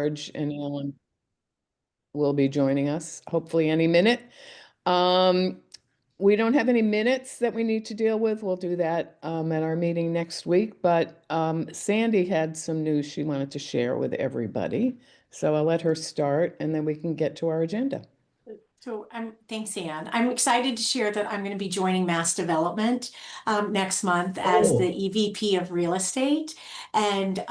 George and Alan will be joining us, hopefully any minute. We don't have any minutes that we need to deal with. We'll do that at our meeting next week. But Sandy had some news she wanted to share with everybody. So I'll let her start and then we can get to our agenda. So thanks, Anne. I'm excited to share that I'm going to be joining Mass Development next month as the EVP of Real Estate. And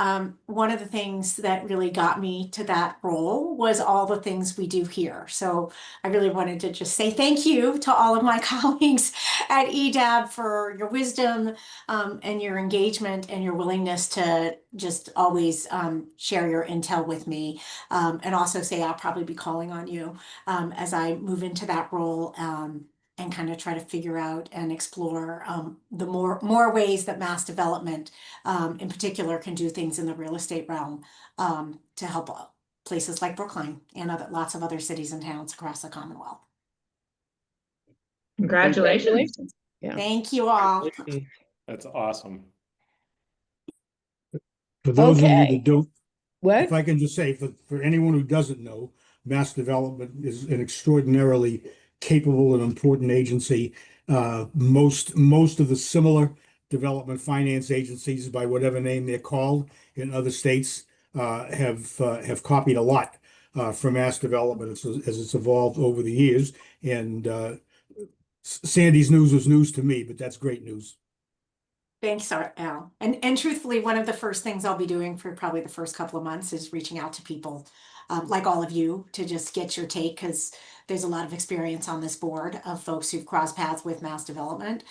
one of the things that really got me to that role was all the things we do here. So I really wanted to just say thank you to all of my colleagues at EDAB for your wisdom and your engagement and your willingness to just always share your intel with me. And also say I'll probably be calling on you as I move into that role and kind of try to figure out and explore the more ways that Mass Development in particular can do things in the real estate realm to help places like Brookline and lots of other cities and towns across the Commonwealth. Congratulations. Yeah. Thank you all. That's awesome. For those of you Okay. that don't, What? if I can just say, for anyone who doesn't know, Mass Development is an extraordinarily capable and important agency. Most of the similar development finance agencies, by whatever name they're called in other states, have copied a lot from Mass Development as it's evolved over the years. And Sandy's news was news to me, but that's great news. Thanks, Al. And truthfully, one of the first things I'll be doing for probably the first couple of months is reaching out to people like all of you to just get your take, because there's a lot of experience on this board of folks who've crossed paths with Mass Development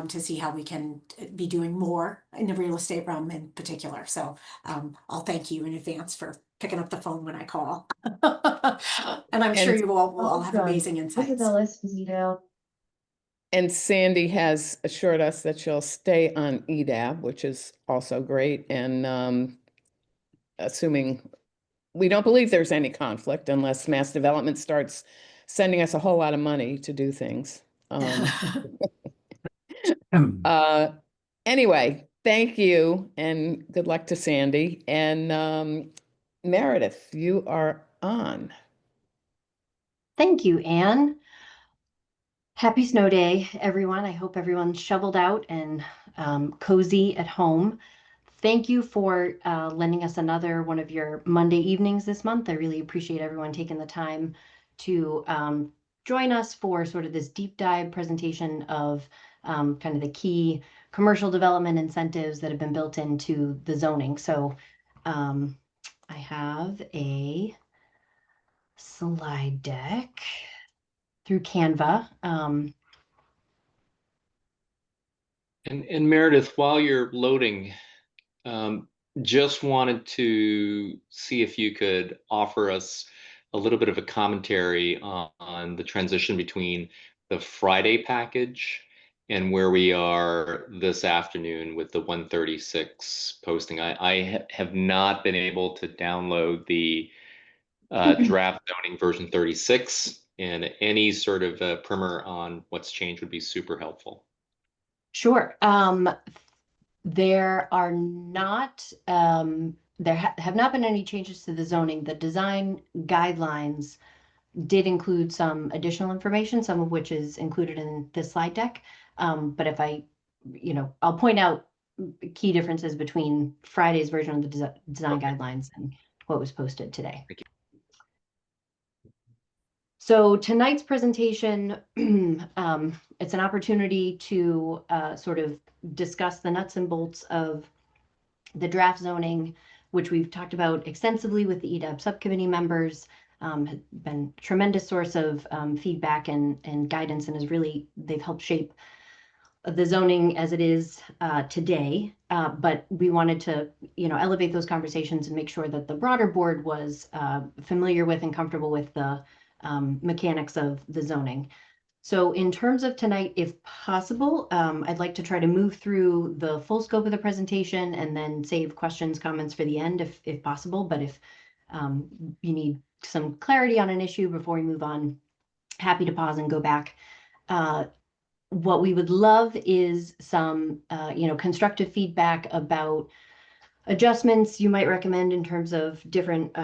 to see how we can be doing more in the real estate realm in particular. So I'll thank you in advance for picking up the phone when I call. And I'm sure you will all have amazing insights. Isabel Esposito. And Sandy has assured us that she'll stay on EDAB, which is also great. And assuming we don't believe there's any conflict unless Mass Development starts sending us a whole lot of money to do things. Anyway, thank you and good luck to Sandy. And Meredith, you are on. Thank you, Anne. Happy snow day, everyone. I hope everyone's shoveled out and cozy at home. Thank you for lending us another one of your Monday evenings this month. I really appreciate everyone taking the time to join us for sort of this deep dive presentation of kind of the key commercial development incentives that have been built into the zoning. So I have a slide deck through Canva. And Meredith, while you're loading, just wanted to see if you could offer us a little bit of a commentary on the transition between the Friday package and where we are this afternoon with the 136 posting. I have not been able to download the draft zoning version 36, and any sort of primer on what's changed would be super helpful. Sure. There are not, have not been any changes to the zoning. The design guidelines did include some additional information, some of which is included in this slide deck. But if I'll point out key differences between Friday's version of the design guidelines and what was posted today. Thank you. So tonight's presentation, it's an opportunity to sort of discuss the nuts and bolts of the draft zoning, which we've talked about extensively with the EDAB subcommittee members. Has been a tremendous source of feedback and guidance, and they've helped shape the zoning as it is today. But we wanted to, elevate those conversations and make sure that the broader board was familiar with and comfortable with the mechanics of the zoning. So in terms of tonight, if possible, I'd like to try to move through the full scope of the presentation and then save questions, comments for the end if possible. But if you need some clarity on an issue before we move on, happy to pause and go back. What we would love is some, constructive feedback about adjustments you might recommend in terms of different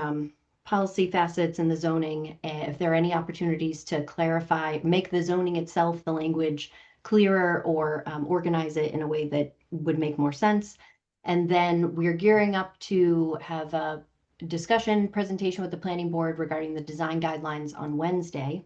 policy facets in the zoning, if there are any opportunities to clarify, make the zoning itself, the language clearer, or organize it in a way that would make more sense. And then we're gearing up to have a discussion presentation with the planning board regarding the design guidelines on Wednesday.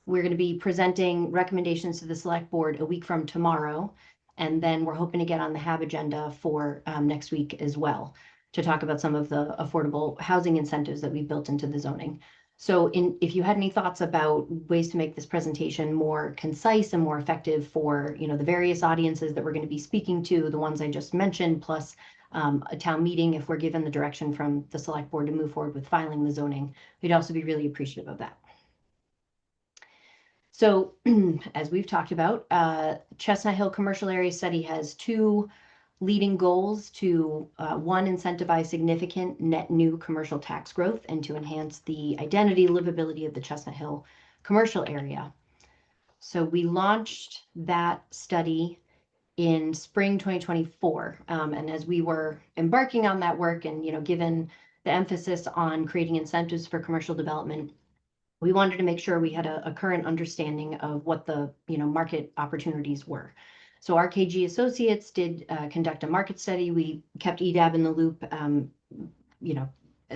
We're going to be presenting recommendations to the select board a week from tomorrow. And then we're hoping to get on the HAB agenda for next week as well, to talk about some of the affordable housing incentives that we've built into the zoning. So if you had any thoughts about ways to make this presentation more concise and more effective for, you know, the various audiences that we're going to be speaking to, the ones I just mentioned, plus a town meeting, if we're given the direction from the select board to move forward with filing the zoning, we'd also be really appreciative of that. So as we've talked about, Chestnut Hill Commercial Area Study has two leading goals to, one, incentivize significant net new commercial tax growth and to enhance the identity, livability of the Chestnut Hill commercial area. So we launched that study in spring 2024. And as we were embarking on that work and, you know, given the emphasis on creating incentives for commercial development, we wanted to make sure we had a current understanding of what the, you know, market opportunities were. So RKG Associates did conduct a market study. We kept EDAB in the loop, you know,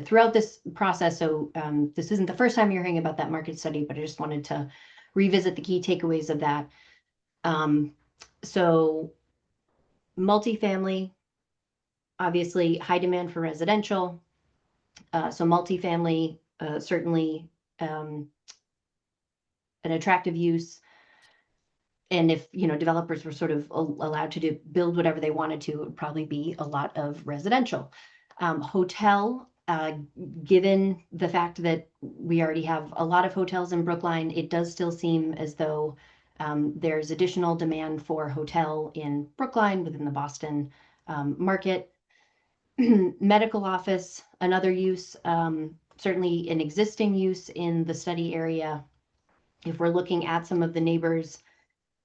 throughout this process. So this isn't the first time you're hearing about that market study, but I just wanted to revisit the key takeaways of that. So multifamily, obviously high demand for residential. So multifamily, certainly an attractive use. And if, you know, developers were sort of allowed to build whatever they wanted to, it would probably be a lot of residential. Hotel, given the fact that we already have a lot of hotels in Brookline, it does still seem as though there's additional demand for hotel in Brookline within the Boston market. Medical office, another use, certainly an existing use in the study area. If we're looking at some of the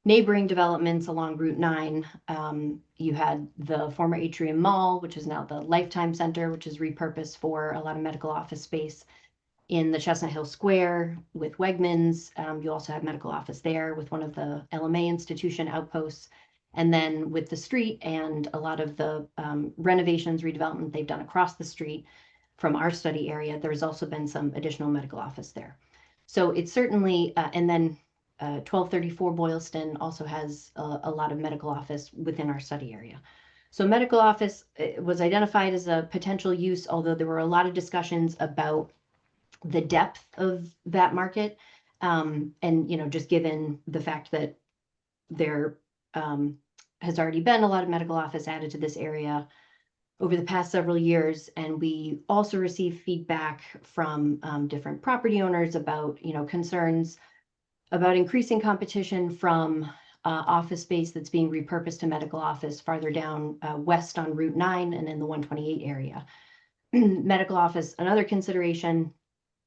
neighboring developments along Route 9, you had the former Atrium Mall, which is now the Lifetime Center, which is repurposed for a lot of medical office space. In the Chestnut Hill Square with Wegmans, you also have medical office there with one of the LMA institution outposts. And then with the street and a lot of the renovations, redevelopment they've done across the street from our study area, there's also been some additional medical office there. So it's certainly, and then 1234 Boylston also has a lot of medical office within our study area. So medical office was identified as a potential use, although there were a lot of discussions about the depth of that market. And, you know, just given the fact that there has already been a lot of medical office added to this area over the past several years. And we also received feedback from different property owners about, you know, concerns about increasing competition from office space that's being repurposed to medical office farther down west on Route 9 and in the 128 area. Medical office, another consideration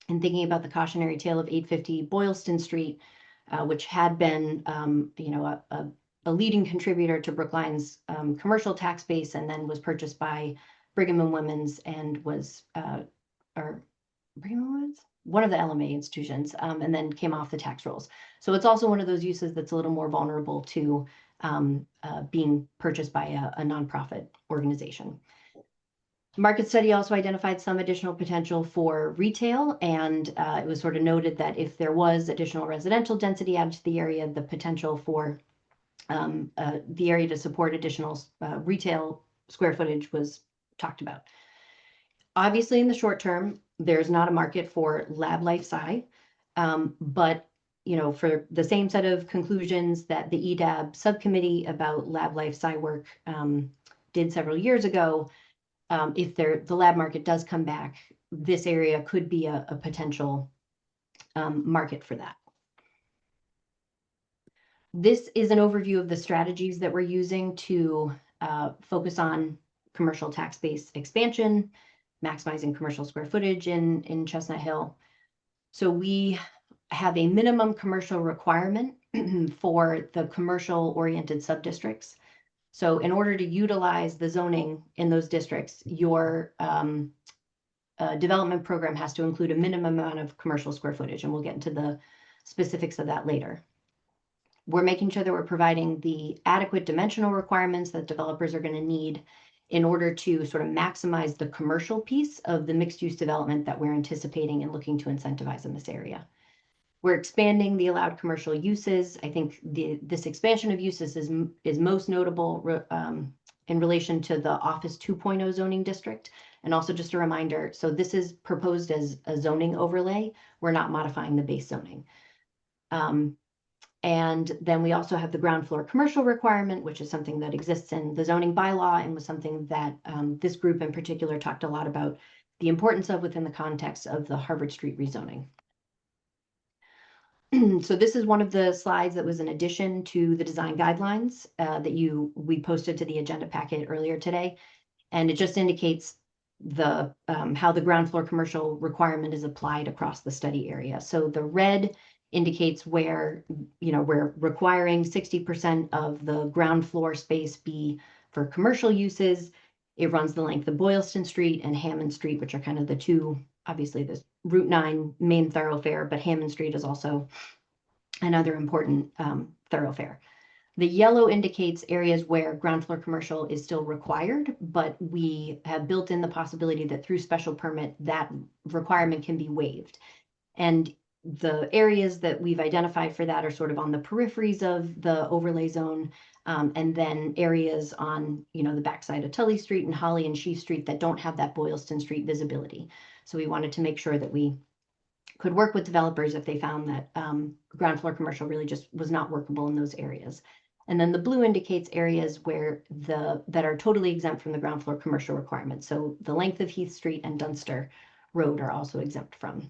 in thinking about the cautionary tale of 850 Boylston Street, which had been, you know, a leading contributor to Brookline's commercial tax base, and then was purchased by Brigham and Women's and was, or Brigham and Women's? One of the LMA institutions, and then came off the tax rolls. So it's also one of those uses that's a little more vulnerable to being purchased by a nonprofit organization. Market study also identified some additional potential for retail, and it was sort of noted that if there was additional residential density added to the area, the potential for the area to support additional retail square footage was talked about. Obviously, in the short term, there's not a market for Lab Life Sci, but, you know, for the same set of conclusions that the EDAB subcommittee about Lab Life Sci work did several years ago, if the lab market does come back, this area could be a potential market for that. This is an overview of the strategies that we're using to focus on commercial tax base expansion, maximizing commercial square footage in Chestnut Hill. So we have a minimum commercial requirement for the commercial oriented subdistricts. So in order to utilize the zoning in those districts, your development program has to include a minimum amount of commercial square footage, and we'll get into the specifics of that later. We're making sure that we're providing the adequate dimensional requirements that developers are going to need in order to sort of maximize the commercial piece of the mixed-use development that we're anticipating and looking to incentivize in this area. We're expanding the allowed commercial uses. I think this expansion of uses is most notable in relation to the Office 2.0 zoning district. And also just a reminder, so this is proposed as a zoning overlay. We're not modifying the base zoning. And then we also have the ground floor commercial requirement, which is something that exists in the zoning bylaw and was something that this group in particular talked a lot about the importance of within the context of the Harvard Street rezoning. So this is one of the slides that was an addition to the design guidelines that we posted to the agenda packet earlier today. And it just indicates the how the ground floor commercial requirement is applied across the study area. So the red indicates where, we're requiring 60% of the ground floor space be for commercial uses. It runs the length of Boylston Street and Hammond Street, which are kind of the two, obviously this Route 9 main thoroughfare, but Hammond Street is also another important thoroughfare. The yellow indicates areas where ground floor commercial is still required, but we have built in the possibility that through special permit, that requirement can be waived. And the areas that we've identified for that are sort of on the peripheries of the overlay zone, and then areas on, the backside of Tully Street and Holly and Sheaf Street that don't have that Boylston Street visibility. So we wanted to make sure that we could work with developers if they found that ground floor commercial really just was not workable in those areas. And then the blue indicates areas where that are totally exempt from the ground floor commercial requirements. So the length of Heath Street and Dunster Road are also exempt from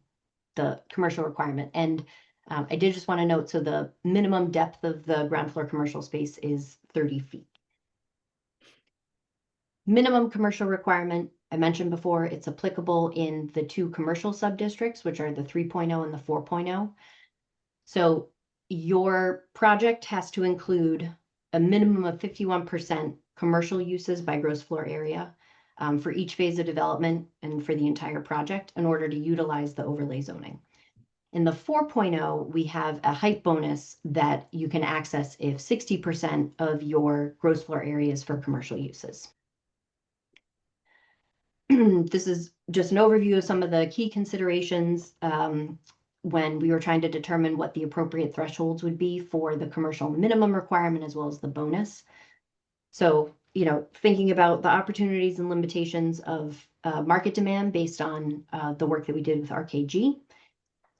the commercial requirement. And I did just want to note, so the minimum depth of the ground floor commercial space is 30 feet. Minimum commercial requirement, I mentioned before, it's applicable in the two commercial sub-districts, which are the 3.0 and the 4.0. So your project has to include a minimum of 51% commercial uses by gross floor area for each phase of development and for the entire project in order to utilize the overlay zoning. In the 4.0, we have a height bonus that you can access if 60% of your gross floor area is for commercial uses. This is just an overview of some of the key considerations when we were trying to determine what the appropriate thresholds would be for the commercial minimum requirement as well as the bonus. So, thinking about the opportunities and limitations of market demand based on the work that we did with RKG.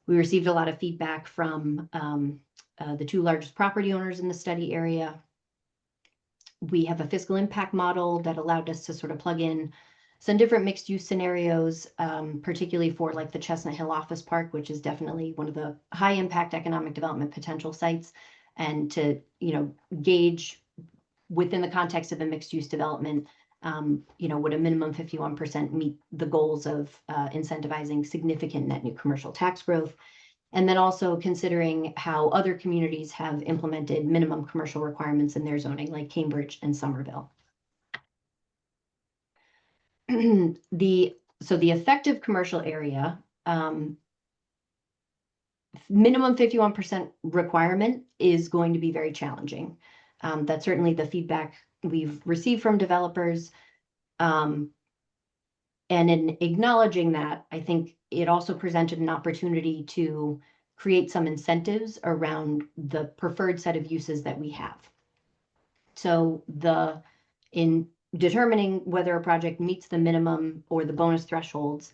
We received a lot of feedback from the two largest property owners in the study area. We have a fiscal impact model that allowed us to sort of plug in some different mixed use scenarios, particularly for like the Chestnut Hill Office Park, which is definitely one of the high impact economic development potential sites, and to, gauge within the context of a mixed use development, would a minimum 51% meet the goals of incentivizing significant net new commercial tax growth? And then also considering how other communities have implemented minimum commercial requirements in their zoning, like Cambridge and Somerville. The effective commercial area, minimum 51% requirement is going to be very challenging. That's certainly the feedback we've received from developers. And in acknowledging that, I think it also presented an opportunity to create some incentives around the preferred set of uses that we have. So in determining whether a project meets the minimum or the bonus thresholds,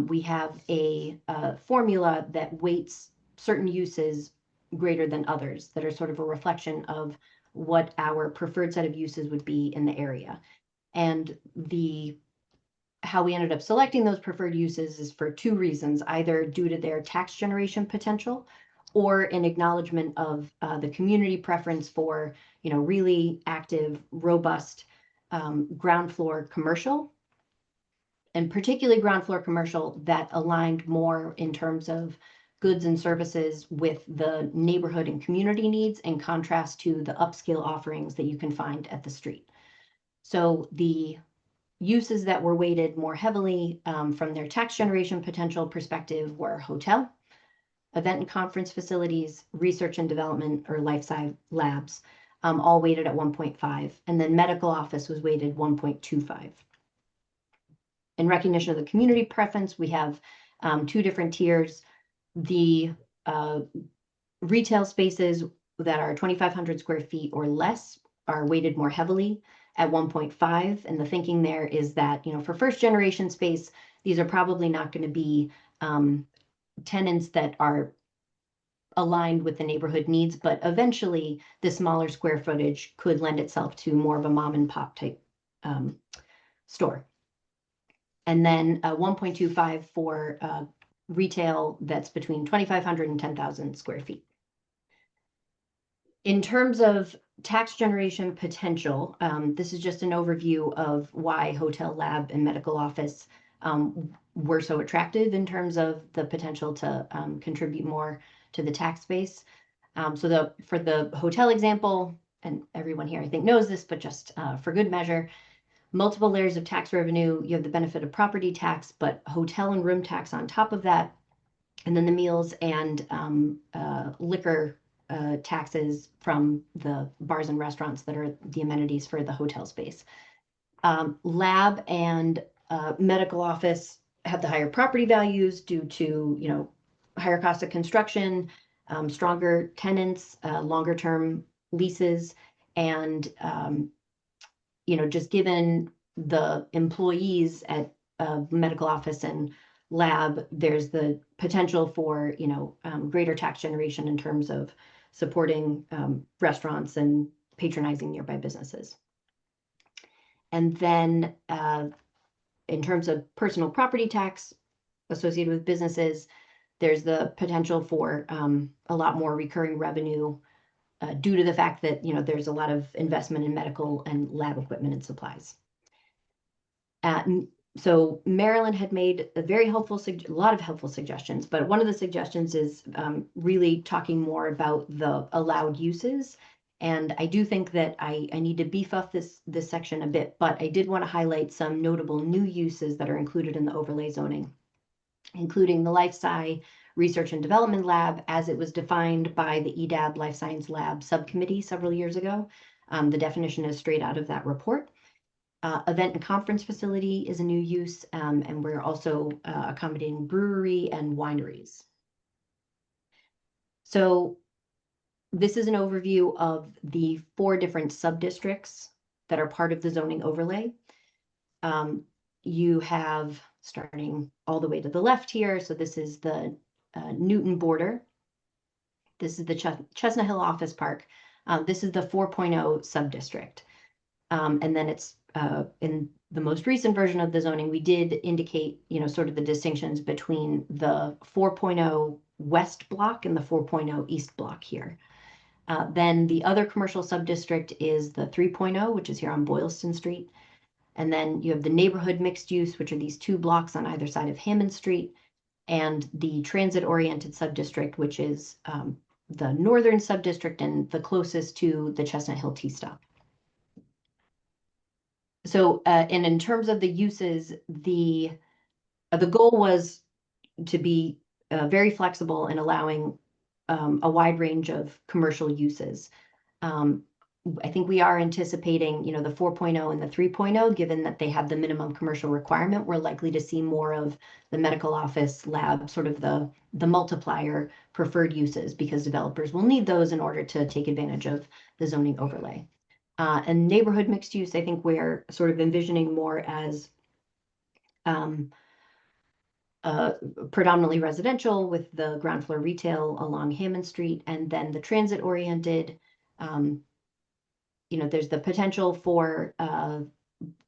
we have a formula that weights certain uses greater than others that are sort of a reflection of what our preferred set of uses would be in the area. And how we ended up selecting those preferred uses is for two reasons, either due to their tax generation potential or an acknowledgement of the community preference for, really active, robust ground floor commercial, and particularly ground floor commercial that aligned more in terms of goods and services with the neighborhood and community needs, in contrast to the upscale offerings that you can find at the street. So the uses that were weighted more heavily from their tax generation potential perspective were hotel, event and conference facilities, research and development, or life science labs, all weighted at 1.5, and then medical office was weighted 1.25. In recognition of the community preference, we have two different tiers. The retail spaces that are 2,500 square feet or less are weighted more heavily at 1.5. And the thinking there is that, you know, for first generation space, these are probably not going to be tenants that are aligned with the neighborhood needs, but eventually the smaller square footage could lend itself to more of a mom and pop type store. And then 1.25 for retail that's between 2,500 and 10,000 square feet. In terms of tax generation potential, this is just an overview of why hotel, lab, and medical office were so attractive in terms of the potential to contribute more to the tax base. So for the hotel example, and everyone here I think knows this, but just for good measure, multiple layers of tax revenue. You have the benefit of property tax, but hotel and room tax on top of that, and then the meals and liquor taxes from the bars and restaurants that are the amenities for the hotel space. Lab and medical office have the higher property values due to, you know, higher cost of construction, stronger tenants, longer term leases, and you know, just given the employees at medical office and lab, there's the potential for, you know, greater tax generation in terms of supporting restaurants and patronizing nearby businesses. And then in terms of personal property tax associated with businesses, there's the potential for a lot more recurring revenue due to the fact that, you know, there's a lot of investment in medical and lab equipment and supplies. So Marilyn had made a very helpful, a lot of helpful suggestions, but one of the suggestions is really talking more about the allowed uses. And I do think that I need to beef up this section a bit, but I did want to highlight some notable new uses that are included in the overlay zoning, including the Life Sci Research and Development Lab as it was defined by the EDAB Life Science Lab subcommittee several years ago. The definition is straight out of that report. Event and conference facility is a new use, and we're also accommodating brewery and wineries. So this is an overview of the 4 different sub-districts that are part of the zoning overlay. You have, starting all the way to the left here, so this is the Newton border. This is the Chestnut Hill Office Park. This is the 4.0 sub-district. And then it's in the most recent version of the zoning, we did indicate, you know, sort of the distinctions between the 4.0 west block and the 4.0 east block here. Then the other commercial sub-district is the 3.0, which is here on Boylston Street. And then you have the neighborhood mixed use, which are these 2 blocks on either side of Hammond Street, and the transit-oriented sub-district, which is the northern sub-district and the closest to the Chestnut Hill T-stop. So, and in terms of the uses, the goal was to be very flexible in allowing a wide range of commercial uses. I think we are anticipating, you know, the 4.0 and the 3.0, given that they have the minimum commercial requirement, we're likely to see more of the medical office lab, sort of the multiplier preferred uses, because developers will need those in order to take advantage of the zoning overlay. And neighborhood mixed use, I think we're sort of envisioning more as predominantly residential with the ground floor retail along Hammond Street, and then the transit oriented, you know, there's the potential for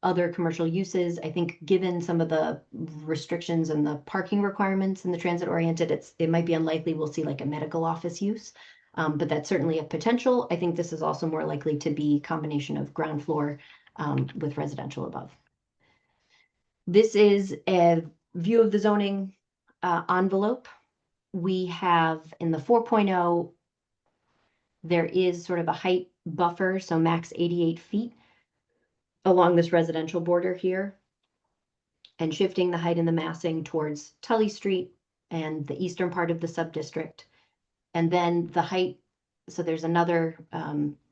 other commercial uses. I think given some of the restrictions and the parking requirements in the transit oriented, it might be unlikely we'll see like a medical office use. But that's certainly a potential. I think this is also more likely to be a combination of ground floor with residential above. This is a view of the zoning envelope. we have in the 4.0, there is sort of a height buffer, so max 88 feet along this residential border here, and shifting the height and the massing towards Tully Street and the eastern part of the sub-district. And then the height, so there's another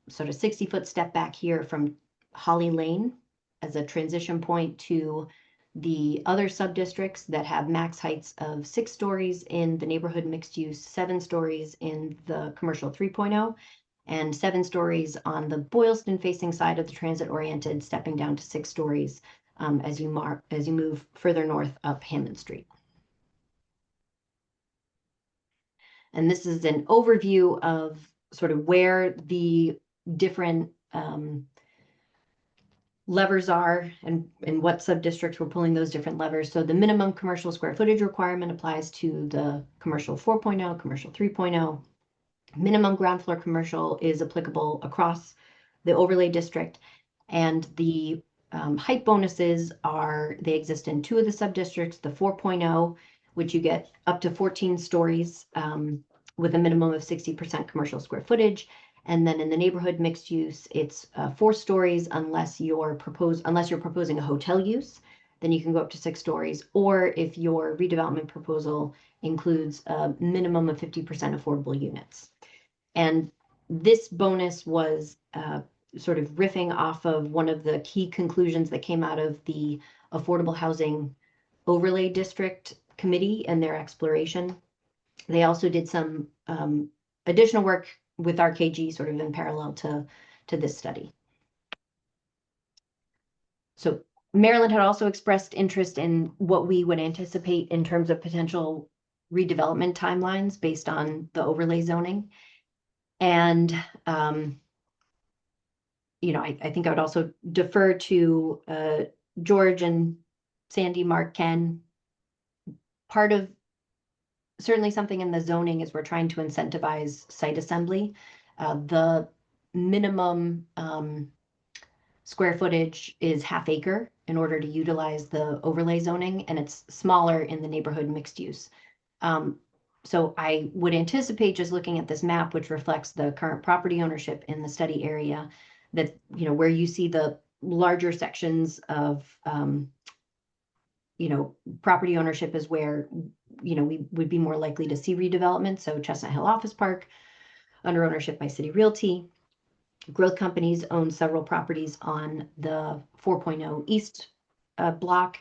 sort of 60-foot step back here from Holly Lane as a transition point to the other sub-districts that have max heights of 6 stories in the neighborhood mixed use, 7 stories in the commercial 3.0, and 7 stories on the Boylston facing side of the transit oriented, stepping down to 6 stories as you move further north up Hammond Street. And this is an overview of sort of where the different levers are and in what sub-districts we're pulling those different levers. So the minimum commercial square footage requirement applies to the commercial 4.0, commercial 3.0. Minimum ground floor commercial is applicable across the overlay district. And the height bonuses they exist in 2 of the sub-districts, the 4.0, which you get up to 14 stories with a minimum of 60% commercial square footage. And then in the neighborhood mixed use, it's 4 stories unless you're proposing a hotel use, then you can go up to 6 stories. Or if your redevelopment proposal includes a minimum of 50% affordable units. And this bonus was sort of riffing off of one of the key conclusions that came out of the Affordable Housing Overlay District Committee and their exploration. They also did some additional work with RKG sort of in parallel to this study. So Maryland had also expressed interest in what we would anticipate in terms of potential redevelopment timelines based on the overlay zoning. And, you know, I think I would also defer to George and Sandy, Mark, Ken. Part of certainly something in the zoning is we're trying to incentivize site assembly. The minimum square footage is ½ acre in order to utilize the overlay zoning, and it's smaller in the neighborhood mixed use. So I would anticipate, just looking at this map, which reflects the current property ownership in the study area, that, you know, where you see the larger sections of, you know, property ownership is where, you know, we would be more likely to see redevelopment. So Chestnut Hill Office Park, under ownership by City Realty. Growth companies own several properties on the 4.0 East block.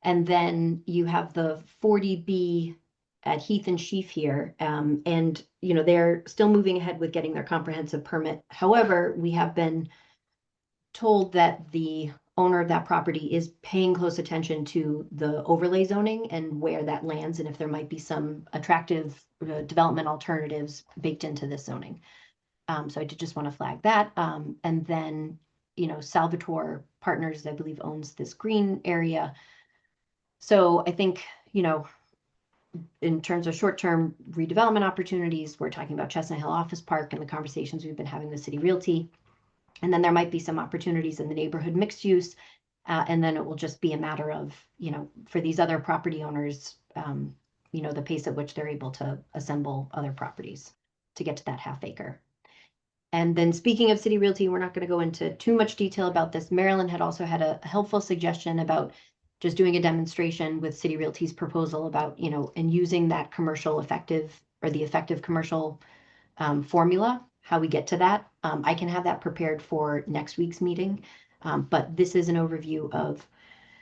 And then you have the 40B at Heath and Sheaf here. And, you know, they're still moving ahead with getting their comprehensive permit. However, we have been told that the owner of that property is paying close attention to the overlay zoning and where that lands, and if there might be some attractive development alternatives baked into this zoning. So I did just want to flag that. And then, you know, Salvatore Partners, I believe, owns this green area. So I think, you know, in terms of short-term redevelopment opportunities, we're talking about Chestnut Hill Office Park and the conversations we've been having with City Realty. And then there might be some opportunities in the neighborhood mixed use. And then it will just be a matter of, you know, for these other property owners, you know, the pace at which they're able to assemble other properties to get to that ½ acre. And then speaking of City Realty, we're not going to go into too much detail about this. Maryland had also had a helpful suggestion about just doing a demonstration with City Realty's proposal about, you know, and using that commercial effective or the effective commercial formula, how we get to that. I can have that prepared for next week's meeting. But this is an overview of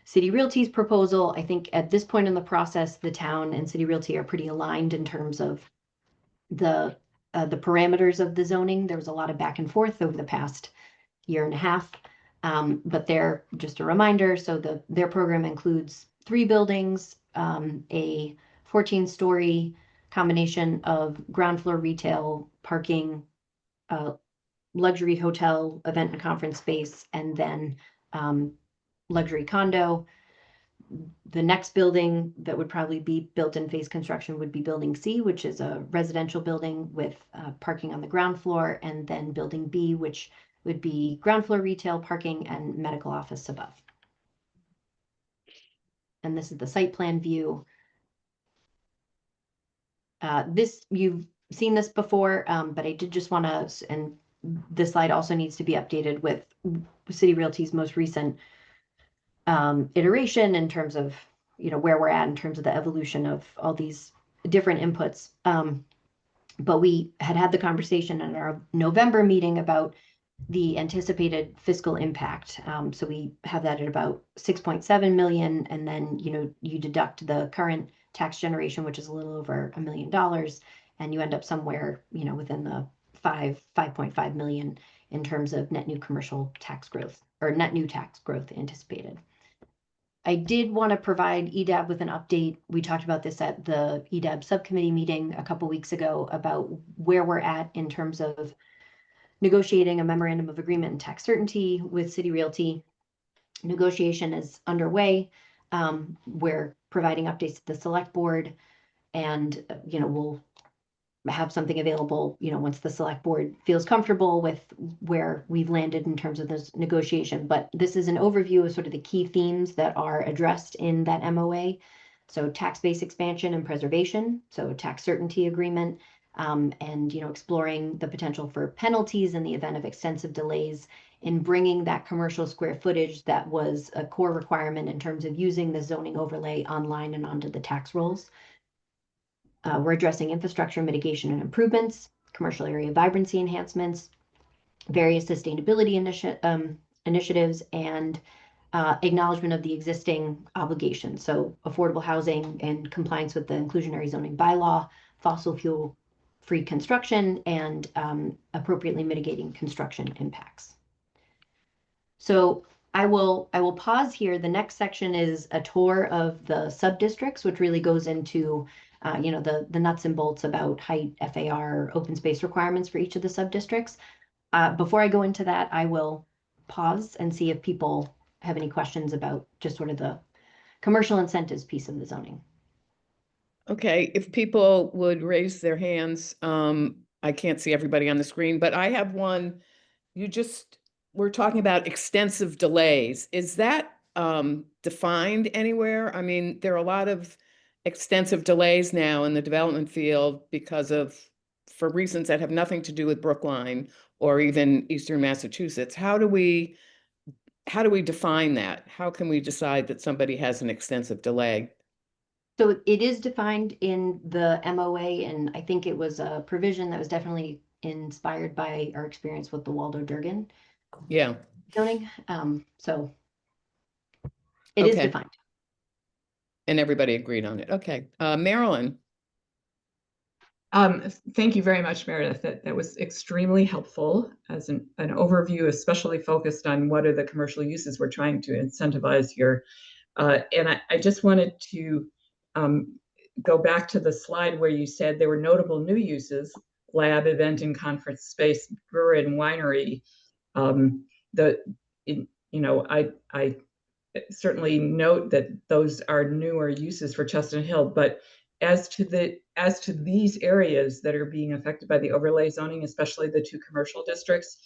City Realty's proposal. I think at this point in the process, the town and City Realty are pretty aligned in terms of the parameters of the zoning. There was a lot of back and forth over the past year and a half. But they're just a reminder. So their program includes 3 buildings, a 14-story combination of ground floor retail, parking, luxury hotel, event and conference space, and then luxury condo. The next building that would probably be built in phase construction would be Building C, which is a residential building with parking on the ground floor, and then Building B, which would be ground floor retail, parking, and medical office above. And this is the site plan view. This, you've seen this before, but I did just want to, and this slide also needs to be updated with City Realty's most recent iteration in terms of, where we're at in terms of the evolution of all these different inputs. But we had the conversation in our November meeting about the anticipated fiscal impact. So we have that at about 6.7 million, and then you deduct the current tax generation, which is a little over $1 million, and you end up somewhere within the 5.5 million in terms of net new commercial tax growth, or net new tax growth anticipated. I did want to provide EDAB with an update. We talked about this at the EDAB subcommittee meeting a couple weeks ago about where we're at in terms of negotiating a memorandum of agreement and tax certainty with City Realty. Negotiation is underway. We're providing updates to the select board, and we'll have something available once the select board feels comfortable with where we've landed in terms of this negotiation. But this is an overview of sort of the key themes that are addressed in that MOA. So tax base expansion and preservation, so tax certainty agreement, and exploring the potential for penalties in the event of extensive delays in bringing that commercial square footage that was a core requirement in terms of using the zoning overlay online and onto the tax rolls. We're addressing infrastructure mitigation and improvements, commercial area vibrancy enhancements, various sustainability initiatives, and acknowledgement of the existing obligations. So affordable housing and compliance with the inclusionary zoning bylaw, fossil fuel free construction, and appropriately mitigating construction impacts. So I will pause here. The next section is a tour of the sub-districts, which really goes into the nuts and bolts about height, FAR, open space requirements for each of the sub-districts. Before I go into that, I will pause and see if people have any questions about just sort of the commercial incentives piece of the zoning. Okay, if people would raise their hands, I can't see everybody on the screen, but I have one. We're talking about extensive delays. Is that defined anywhere? I mean, there are a lot of extensive delays now in the development field for reasons that have nothing to do with Brookline or even Eastern Massachusetts. How do we define that? How can we decide that somebody has an extensive delay? So it is defined in the MOA, and I think it was a provision that was definitely inspired by our experience with the Waldo Durgan zoning. So it is defined. And everybody agreed on it. Okay. Marilyn. Thank you very much, Meredith. That was extremely helpful as an overview, especially focused on what are the commercial uses we're trying to incentivize here. And I just wanted to go back to the slide where you said there were notable new uses: lab, event and conference space, brewery and winery. I certainly note that those are newer uses for Chestnut Hill, but as to these areas that are being affected by the overlay zoning, especially the two commercial districts,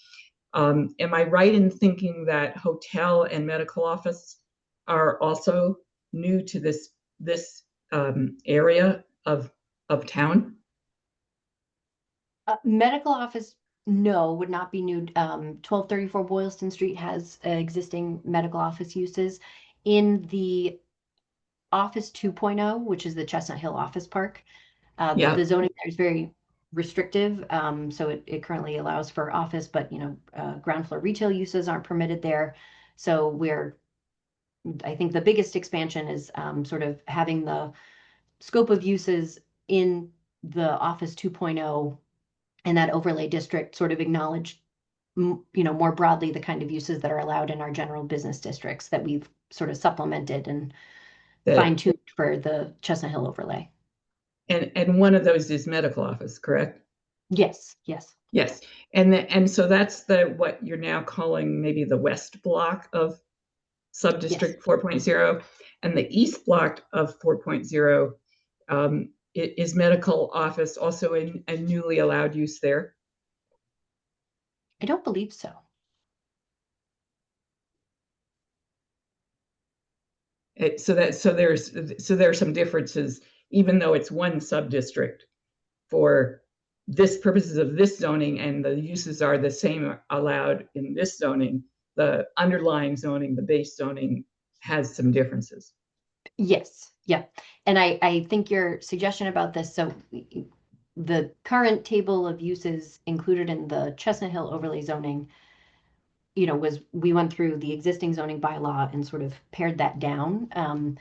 am I right in thinking that hotel and medical office are also new to this area of town? Medical office, no, would not be new. 1234 Boylston Street has existing medical office uses. In the Office 2.0, which is the Chestnut Hill Office Park, the zoning there is very restrictive. So it currently allows for office, but ground floor retail uses aren't permitted there. So I think the biggest expansion is sort of having the scope of uses in the Office 2.0 and that overlay district sort of acknowledge, more broadly the kind of uses that are allowed in our general business districts that we've sort of supplemented and fine-tuned for the Chestnut Hill overlay. And one of those is medical office, correct? Yes. And so that's what you're now calling maybe the west block of subdistrict 4.0, and the east block of 4.0 is medical office also a newly allowed use there? I don't believe so. So there are some differences, even though it's one sub-district. for this purposes of this zoning, and the uses are the same allowed in this zoning, the underlying zoning, the base zoning has some differences. Yes, yeah. And I think your suggestion about this, so the current table of uses included in the Chestnut Hill overlay zoning, you know, we went through the existing zoning bylaw and sort of pared that down.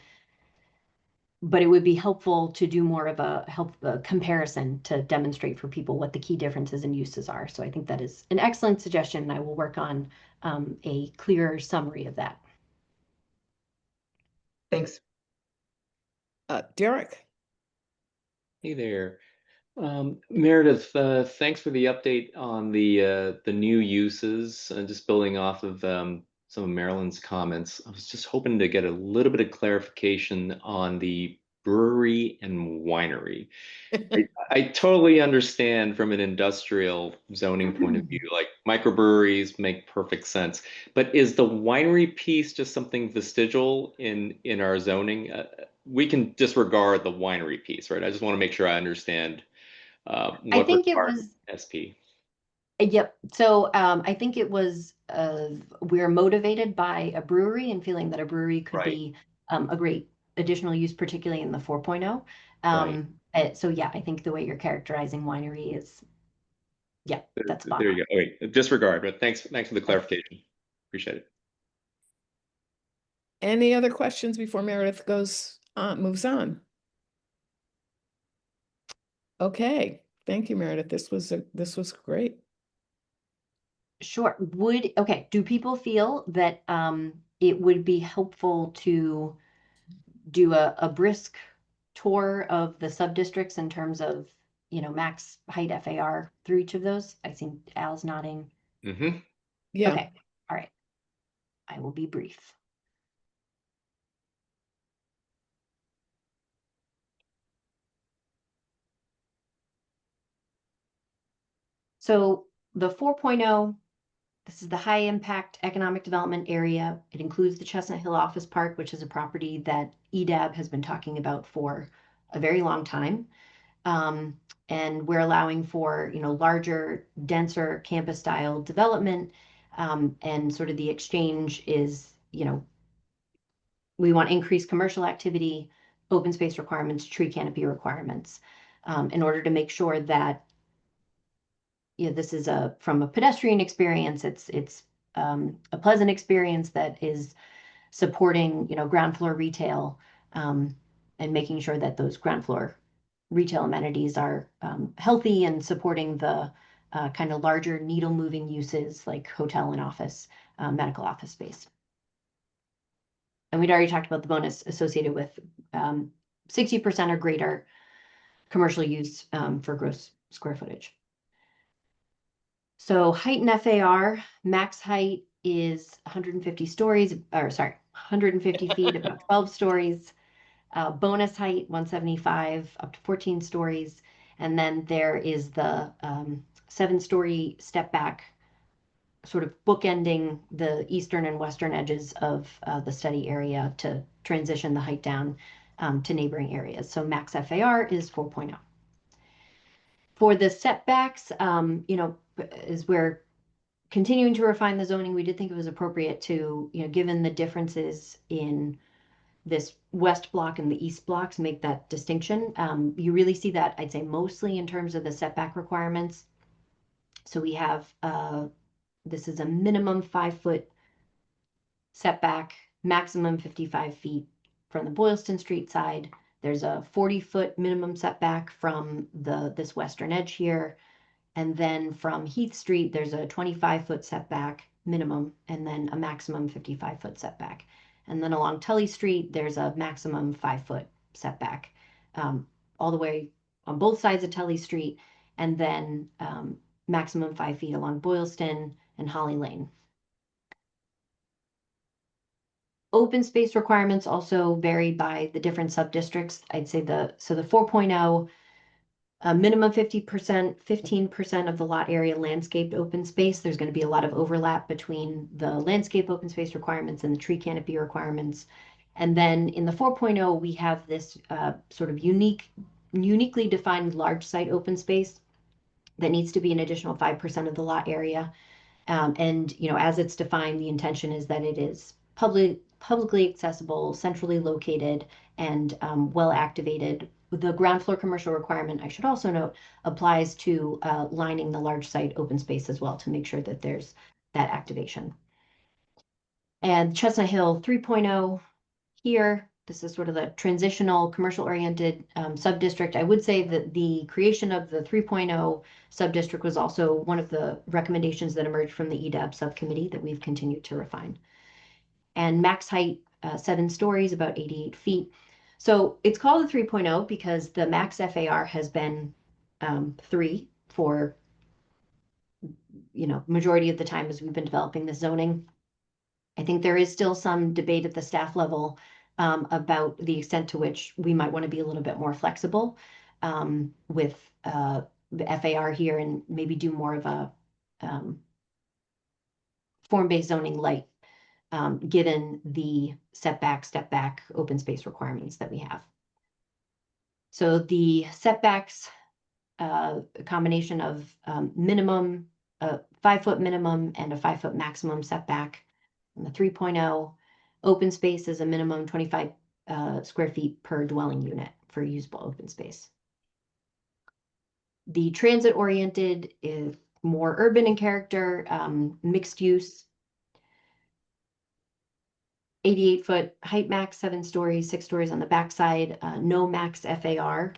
But it would be helpful to do more of a comparison to demonstrate for people what the key differences in uses are. So I think that is an excellent suggestion, and I will work on a clearer summary of that. Thanks. Derek? Hey there. Meredith, thanks for the update on the new uses. Just building off of some of Marilyn's comments, I was just hoping to get a little bit of clarification on the brewery and winery. I totally understand from an industrial zoning point of view, like microbreweries make perfect sense. But is the winery piece just something vestigial in our zoning? We can disregard the winery piece, right? I just want to make sure I understand I what think it required was, SP. yep. So I think it was, we're motivated by a brewery and feeling that a brewery could Right. be a great additional use, particularly in the 4.0. So yeah, I think the way you're characterizing winery is, yeah, that's spot There on. you go. Okay, disregard, but thanks for the clarification. Appreciate it. Any other questions before Meredith moves on? Okay, thank you, Meredith. This was great. Sure. Okay, do people feel that it would be helpful to do a brisk tour of the sub-districts in terms of, you know, max height FAR through each of those? I think Al's nodding. Mm-hmm. Yeah. Okay, all right. I will be brief. So the 4.0, this is the high impact economic development area. It includes the Chestnut Hill Office Park, which is a property that EDAB has been talking about for a very long time. And we're allowing for, you know, larger, denser campus style development. And sort of the exchange is, you know, we want increased commercial activity, open space requirements, tree canopy requirements, in order to make sure that, you know, this is from a pedestrian experience, it's a pleasant experience that is supporting, you know, ground floor retail, and making sure that those ground floor retail amenities are healthy and supporting the kind of larger needle moving uses like hotel and office, medical office space. And we'd already talked about the bonus associated with 60% or greater commercial use for gross square footage. So height and FAR, max height is 150 stories, or sorry, 150 feet, about 12 stories. Bonus height, 175 up to 14 stories. And then there is the 7-story step back, sort of bookending the eastern and western edges of the study area to transition the height down to neighboring areas. So max FAR is 4.0. For the setbacks, you know, as we're continuing to refine the zoning, we did think it was appropriate to, you know, given the differences in this west block and the east blocks, make that distinction. You really see that, I'd say, mostly in terms of the setback requirements. So we have, this is a minimum 5-foot setback, maximum 55 feet from the Boylston Street side. There's a 40-foot minimum setback from this western edge here. And then from Heath Street, there's a 25-foot setback minimum, and then a maximum 55-foot setback. And then along Tully Street, there's a maximum 5-foot setback, all the way on both sides of Tully Street, and then maximum 5 feet along Boylston and Holly Lane. Open space requirements also vary by the different sub-districts. I'd say the 4.0, minimum 50%, 15% of the lot area landscaped open space. There's going to be a lot of overlap between the landscape open space requirements and the tree canopy requirements. And then in the 4.0, we have this sort of unique uniquely defined large site open space that needs to be an additional 5% of the lot area. And, you know, as it's defined, the intention is that it is publicly accessible, centrally located, and well activated. The ground floor commercial requirement, I should also note, applies to lining the large site open space as well to make sure that there's that activation. And Chestnut Hill 3.0 here, this is sort of the transitional commercial oriented sub-district. I would say that the creation of the 3.0 sub-district was also one of the recommendations that emerged from the EDAB subcommittee that we've continued to refine. And max height, 7 stories, about 88 feet. So it's called the 3.0 because the max FAR has been 3 for, you know, majority of the time as we've been developing the zoning. I think there is still some debate at the staff level about the extent to which we might want to be a little bit more flexible with the FAR here and maybe do more of a form-based zoning light, given the setback, step back, open space requirements that we have. So the setbacks, a combination of minimum, 5-foot minimum and a 5-foot maximum setback. And the 3.0 open space is a minimum 25 square feet per dwelling unit for usable open space. The transit oriented is more urban in character, mixed use. 88-foot height max, 7 stories, 6 stories on the backside, no max FAR.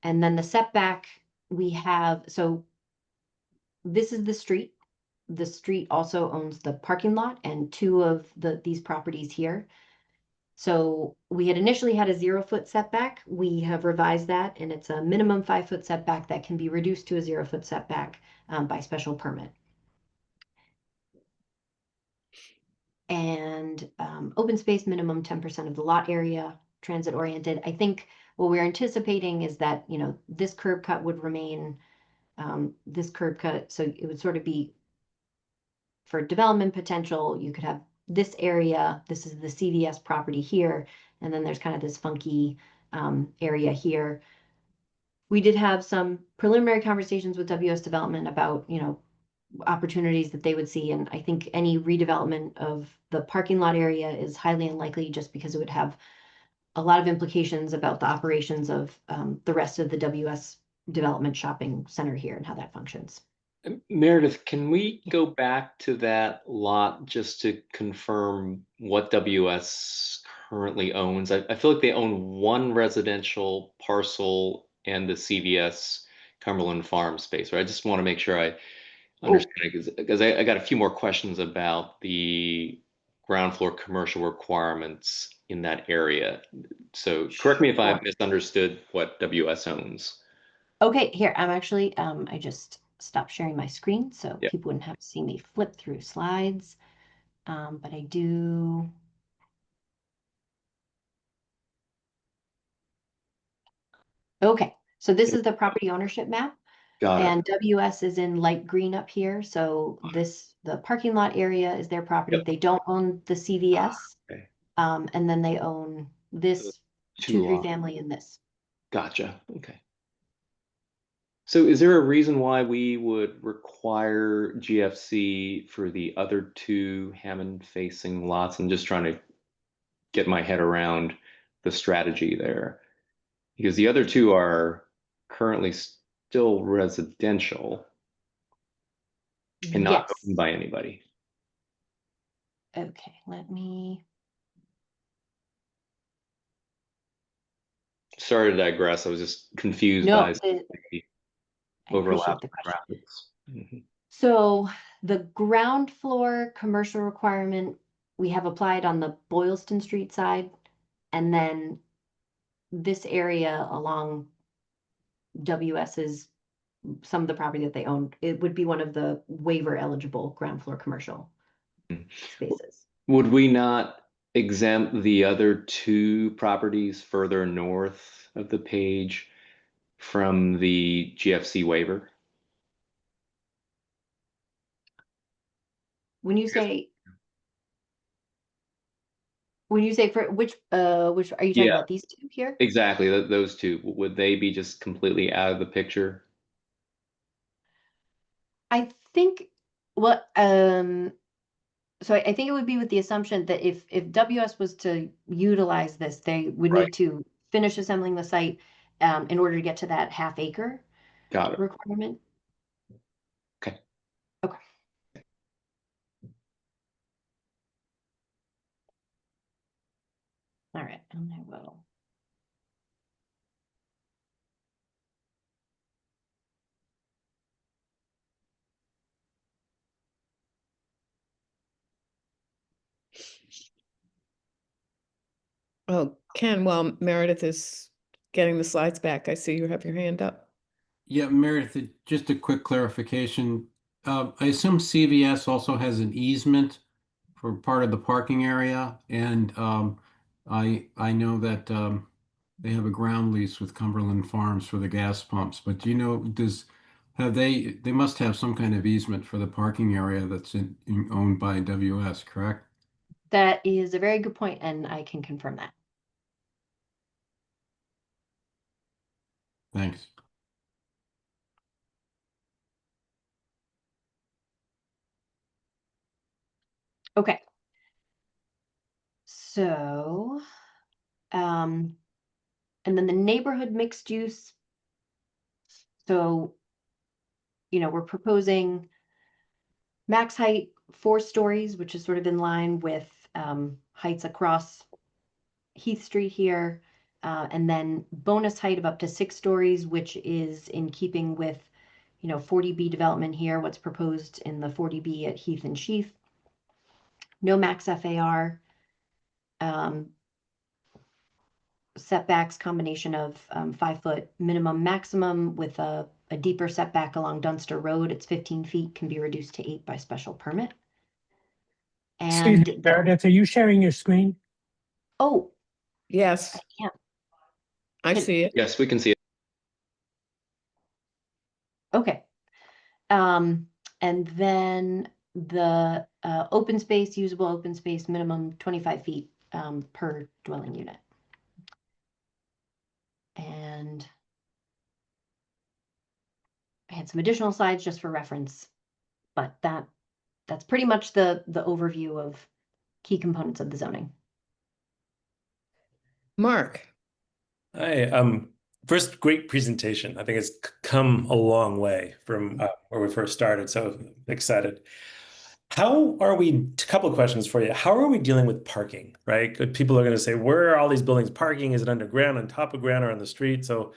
And then the setback we have, so this is the street. The street also owns the parking lot and 2 of these properties here. So we had initially had a 0-foot setback. We have revised that, and it's a minimum 5-foot setback that can be reduced to a 0-foot setback by special permit. And open space minimum 10% of the lot area, transit oriented. I think what we're anticipating is that, you know, this curb cut would remain this curb cut. So it would sort of be for development potential. You could have this area. This is the CVS property here. And then there's kind of this funky area here. We did have some preliminary conversations with WS Development about, you know, opportunities that they would see. And I think any redevelopment of the parking lot area is highly unlikely just because it would have a lot of implications about the operations of the rest of the WS Development shopping center here and how that functions. Meredith, can we go back to that lot just to confirm what WS currently owns? I feel like they own 1 residential parcel and the CVS Cumberland Farm space, right? I just want to make sure I understand because I got a few more questions about the ground floor commercial requirements in that area. So correct me if I've misunderstood what WS owns. Okay, here, I'm actually, I just stopped sharing my screen so Yep. people wouldn't have to see me flip through slides. But I do. Okay, so this is the property ownership map. Got it. And WS is in light green up here. So the parking lot area is their property. Yep. They don't own the CVS. Okay. And then they own this 2-3 family and this. Gotcha. Okay. So is there a reason why we would require GFC for the other 2 Hammond facing lots? I'm just trying to get my head around the strategy there. Because the other 2 are currently still residential and not Yes. owned by anybody. Okay, let me. Sorry to digress. I was just confused No, by the I overlap appreciate the of question. graphics. Mhm. So the ground floor commercial requirement we have applied on the Boylston Street side, and then this area along WS's, some of the property that they own, it would be one of the waiver eligible ground floor commercial spaces. Would we not exempt the other 2 properties further north of the page from the GFC waiver? When you say, When you say for which are you talking Yeah. about these two here? Exactly, those two, would they be just completely out of the picture? I think, well, so I think it would be with the assumption that if WS was to utilize this, they would Right. need to finish assembling the site in order to get to that half acre Got it. requirement. Okay. Okay. All right, and I will. Oh, Ken, while Meredith is getting the slides back, I see you have your hand up. Yeah, Meredith, just a quick clarification. I assume CVS also has an easement for part of the parking area, and I know that they have a ground lease with Cumberland Farms for the gas pumps. But do you know, they must have some kind of easement for the parking area that's owned by WS, correct? That is a very good point, and I can confirm that. Thanks. Okay. So, and then the neighborhood mixed use. So, we're proposing max height 4 stories, which is sort of in line with heights across Heath Street here. And then bonus height of up to 6 stories, which is in keeping with, 40B development here, what's proposed in the 40B at Heath and Sheath. No max FAR. Setbacks combination of 5-foot minimum maximum with a deeper setback along Dunster Road. It's 15 feet, can be reduced to 8 by special permit. Excuse And me, Meredith, are you sharing your screen? oh, Yes, I can't. I Can- see it. Yes, we can see it. Okay. And then the open space, usable open space, minimum 25 feet per dwelling unit. And I had some additional slides just for reference, but that's pretty much the overview of key components of the zoning. Mark, Hi, first, great presentation. I think it's come a long way from where we first started, so excited. How are we, a couple of questions for you. How are we dealing with parking, right? People are going to say, where are all these buildings parking? Is it underground, on top of ground, or on the street? So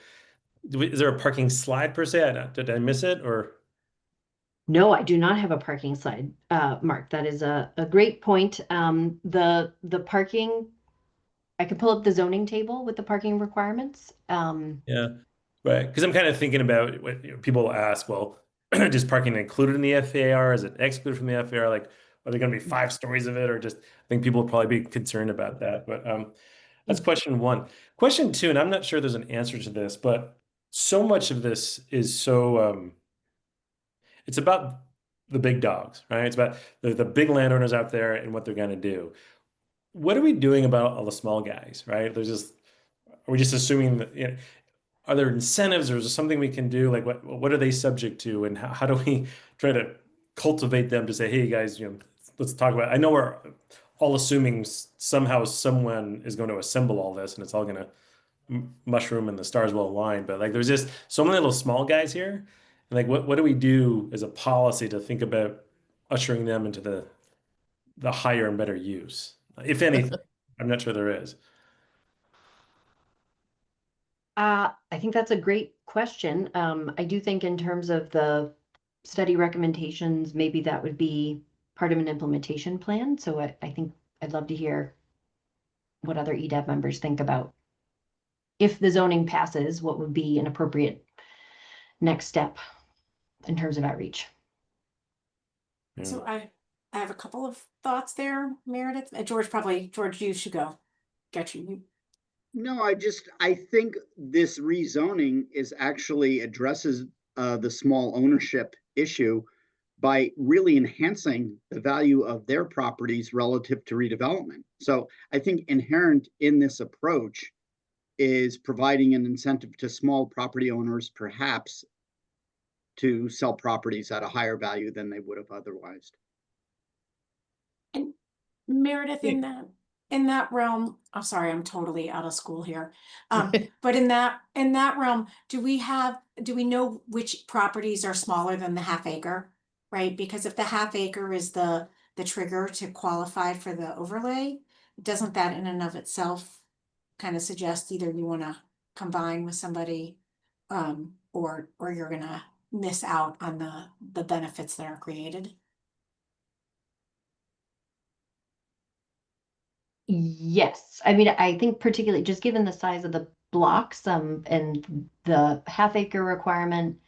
is there a parking slide per se? Did I miss it, or? No, I do not have a parking slide, Mark. That is a great point. The parking, I could pull up the zoning table with the parking requirements. Yeah, right. Because I'm kind of thinking about what people ask, well, is parking included in the FAR? Is it excluded from the FAR? Like, are there going to be 5 stories of it, or just? I think people would probably be concerned about that. But that's question 1. Question 2, and I'm not sure there's an answer to this, but so much of this is so it's about the big dogs, right? It's about the big landowners out there and what they're going to do. What are we doing about all the small guys, right? Are we just assuming that, are there incentives or is there something we can do? Like what are they subject to, and how do we try to cultivate them to say, hey guys, let's talk about it. I know we're all assuming somehow someone is going to assemble all this and it's all going to mushroom and the stars will align, but like there's just so many little small guys here. And like what do we do as a policy to think about ushering them into the higher and better use? If anything, I'm not sure there is. I think that's a great question. I do think in terms of the study recommendations, maybe that would be part of an implementation plan. So I think I'd love to hear what other EDAP members think about if the zoning passes, what would be an appropriate next step in terms of outreach. Yeah. So I have a couple of thoughts there, Meredith. George, you should go. Get you. No, I think this rezoning is actually addresses the small ownership issue by really enhancing the value of their properties relative to redevelopment. So I think inherent in this approach is providing an incentive to small property owners, perhaps, to sell properties at a higher value than they would have otherwise. And Meredith, Yeah. in that realm, I'm sorry, I'm totally out of school here. But in that realm, do we know which properties are smaller than the half acre? Right? Because if the half acre is the trigger to qualify for the overlay, doesn't that in and of itself kind of suggest either you want to combine with somebody, or you're gonna miss out on the benefits that are created? Yes, I mean, I think particularly just given the size of the blocks, and the half acre requirement,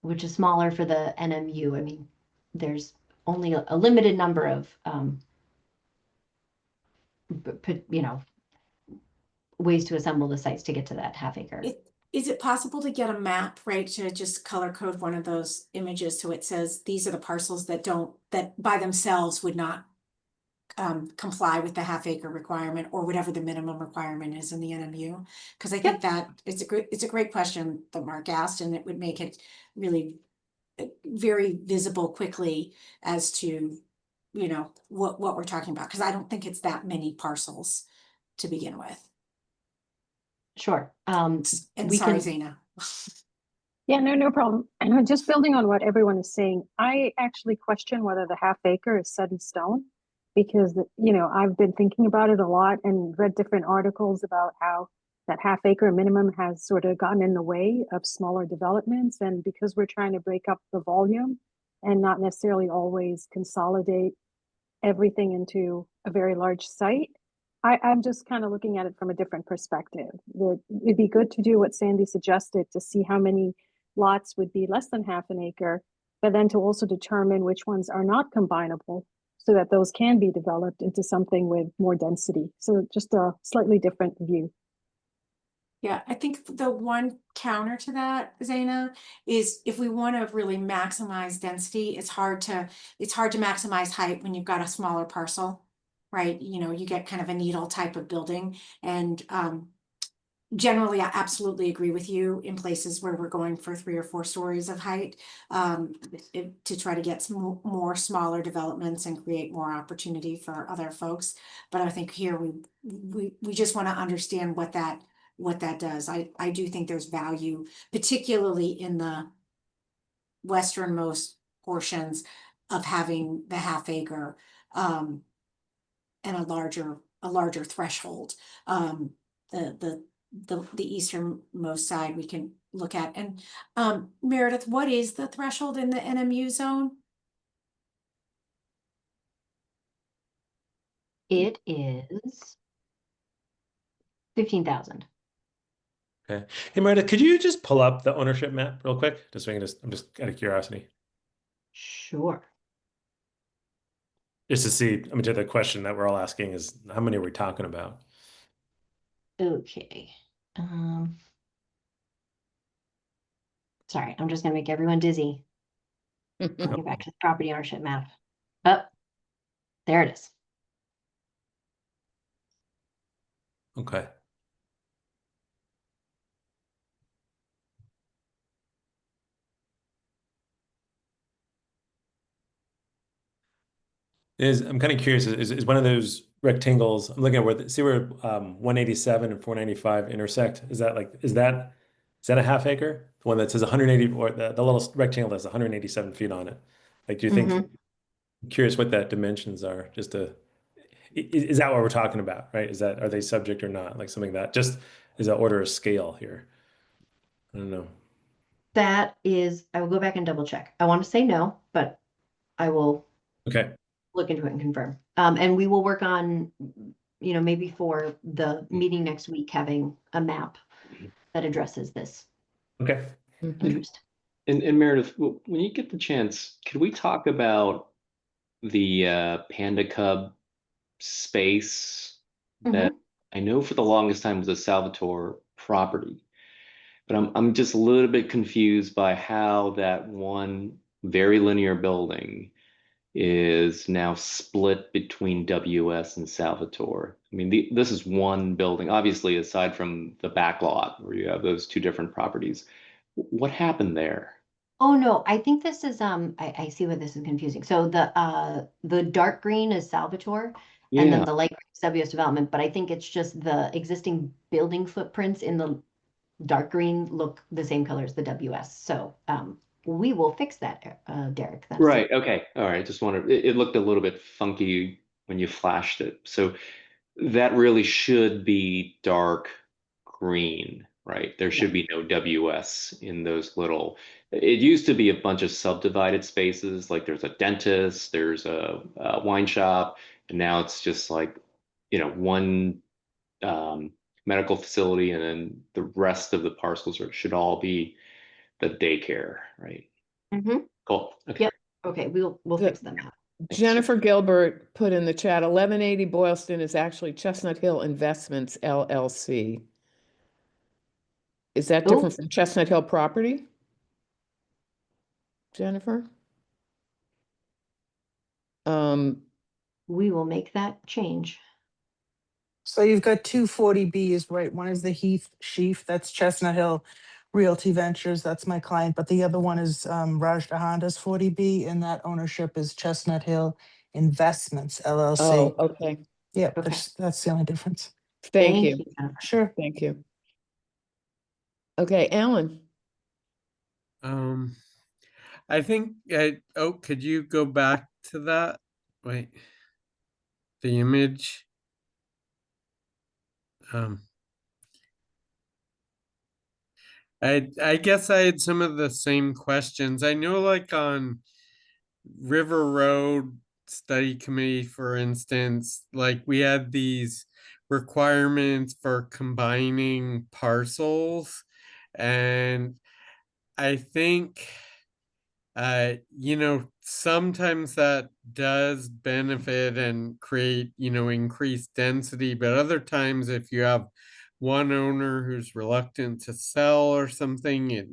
which is smaller for the NMU, I mean, there's only a limited number of, you know, ways to assemble the sites to get to that half acre. Is it possible to get a map, right, to just color code one of those images so it says these are the parcels that by themselves would not comply with the half acre requirement or whatever the minimum requirement is in the NMU? Because I think that it's a great question that Mark asked, and it would make it really very visible quickly as to, you know, what we're talking about, because I don't think it's that many parcels to begin with. Sure. And we sorry, can- Zaina. Yeah, no problem. And just building on what everyone is saying, I actually question whether the half acre is set in stone, because, you know, I've been thinking about it a lot and read different articles about how that half acre minimum has sort of gotten in the way of smaller developments. And because we're trying to break up the volume and not necessarily always consolidate everything into a very large site, I'm just kind of looking at it from a different perspective. It'd be good to do what Sandy suggested, to see how many lots would be less than half an acre, but then to also determine which ones are not combinable so that those can be developed into something with more density. So just a slightly different view. Yeah, I think the one counter to that, Zaina, is if we want to really maximize density, it's hard to maximize height when you've got a smaller parcel, right? You know, you get kind of a needle type of building, and generally, I absolutely agree with you in places where we're going for 3 or 4 stories of height, to try to get some more smaller developments and create more opportunity for other folks. But I think here we just want to understand what that does. I do think there's value, particularly in the westernmost portions, of having the half acre, and a larger threshold. The easternmost side we can look at. And Meredith, what is the threshold in the NMU zone? It is 15,000. Okay. Hey, Meredith, could you just pull up the ownership map real quick? Just so I can I'm just out of curiosity. Sure. Just to see, I mean, to the question that we're all asking is, how many are we talking about? Okay. Sorry, I'm just gonna make everyone dizzy. I'll get back to the property ownership map. Oh, there it is. Okay. I'm kind of curious, is one of those rectangles, I'm looking at see where 187 and 495 intersect. Is that a half acre? The one that says 180, or the little rectangle that's 187 feet on it. Like, do you think, I'm curious what that dimensions are, just is that what we're talking about, right? Are they subject or not? Like something that just is that order of scale here? I don't know. That is, I will go back and double check. I want to say no, but I will Okay. look into it and confirm. And we will work on, you know, maybe for the meeting next week, having a map that addresses this Okay. interest. And Meredith, when you get the chance, could we talk about the Panda Cub space that I know for the longest time was a Salvatore property, but I'm just a little bit confused by how that one very linear building is now split between WS and Salvatore. I mean, this is one building, obviously, aside from the back lot where you have those two different properties. What happened there? Oh, no, I think this is, I see where this is confusing. So the dark green is Salvatore, and then Yeah, the light green is WS Development, but I think it's just the existing building footprints in the dark green look the same color as the WS. So, we will fix that, Derek. That's right. Okay. All right. Just wanted, it looked a little bit funky when you flashed it. So that really should be dark green, right? There should be no WS in those little, it used to be a bunch of subdivided spaces, like there's a dentist, there's a wine shop, and now it's just like, one medical facility, and then the rest of the parcels should all be the daycare, right? Mhm. Cool. Okay. Yep. Okay, we'll The- fix them now. Jennifer Gilbert put in the chat, 1180 Boylston is actually Chestnut Hill Investments LLC. Is that Oh. different from Chestnut Hill Property? Jennifer? We will make that change. So you've got two 40Bs, right? One is the Heath Sheaf, that's Chestnut Hill Realty Ventures, that's my client. But the other one is Raj Honda's 40B, and that ownership is Chestnut Hill Investments LLC. Oh, okay. Yeah, Okay. that's the only difference. Thank you. Jennifer. Sure. Thank you. Okay, Alan. I think, could you go back to that? Wait, the image. I guess I had some of the same questions. I know, like on River Road Study Committee, for instance, like we had these requirements for combining parcels, and I think sometimes that does benefit and create, increased density, but other times if you have one owner who's reluctant to sell or something, it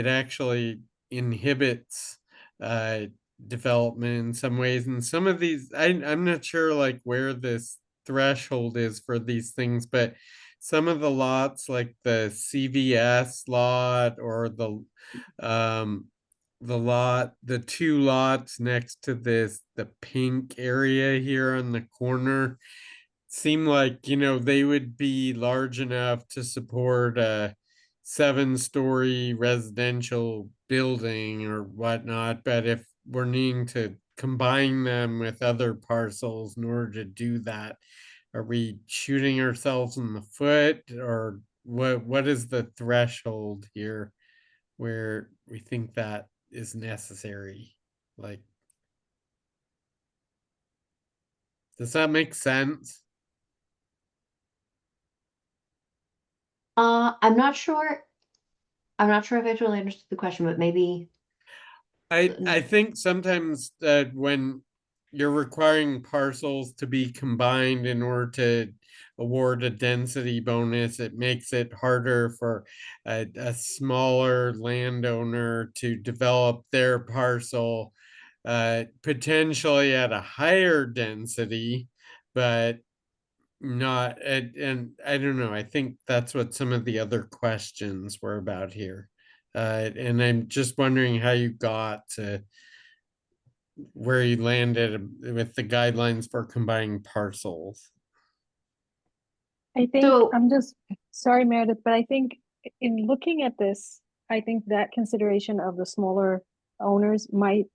actually inhibits development in some ways. And some of these, I'm not sure like where this threshold is for these things, but some of the lots like the CVS lot or the two lots next to the pink area here on the corner seem like, they would be large enough to support a 7-story residential building or whatnot. But if we're needing to combine them with other parcels in order to do that, are we shooting ourselves in the foot, or what is the threshold here where we think that is necessary? Like, does that make sense? I'm not sure. I'm not sure if I totally understood the question, but maybe. I think sometimes that when you're requiring parcels to be combined in order to award a density bonus, it makes it harder for a smaller landowner to develop their parcel potentially at a higher density, but not, and I don't know, I think that's what some of the other questions were about here. And I'm just wondering how you got to where you landed with the guidelines for combining parcels. I think So- I'm just sorry, Meredith, but I think in looking at this, I think that consideration of the smaller owners might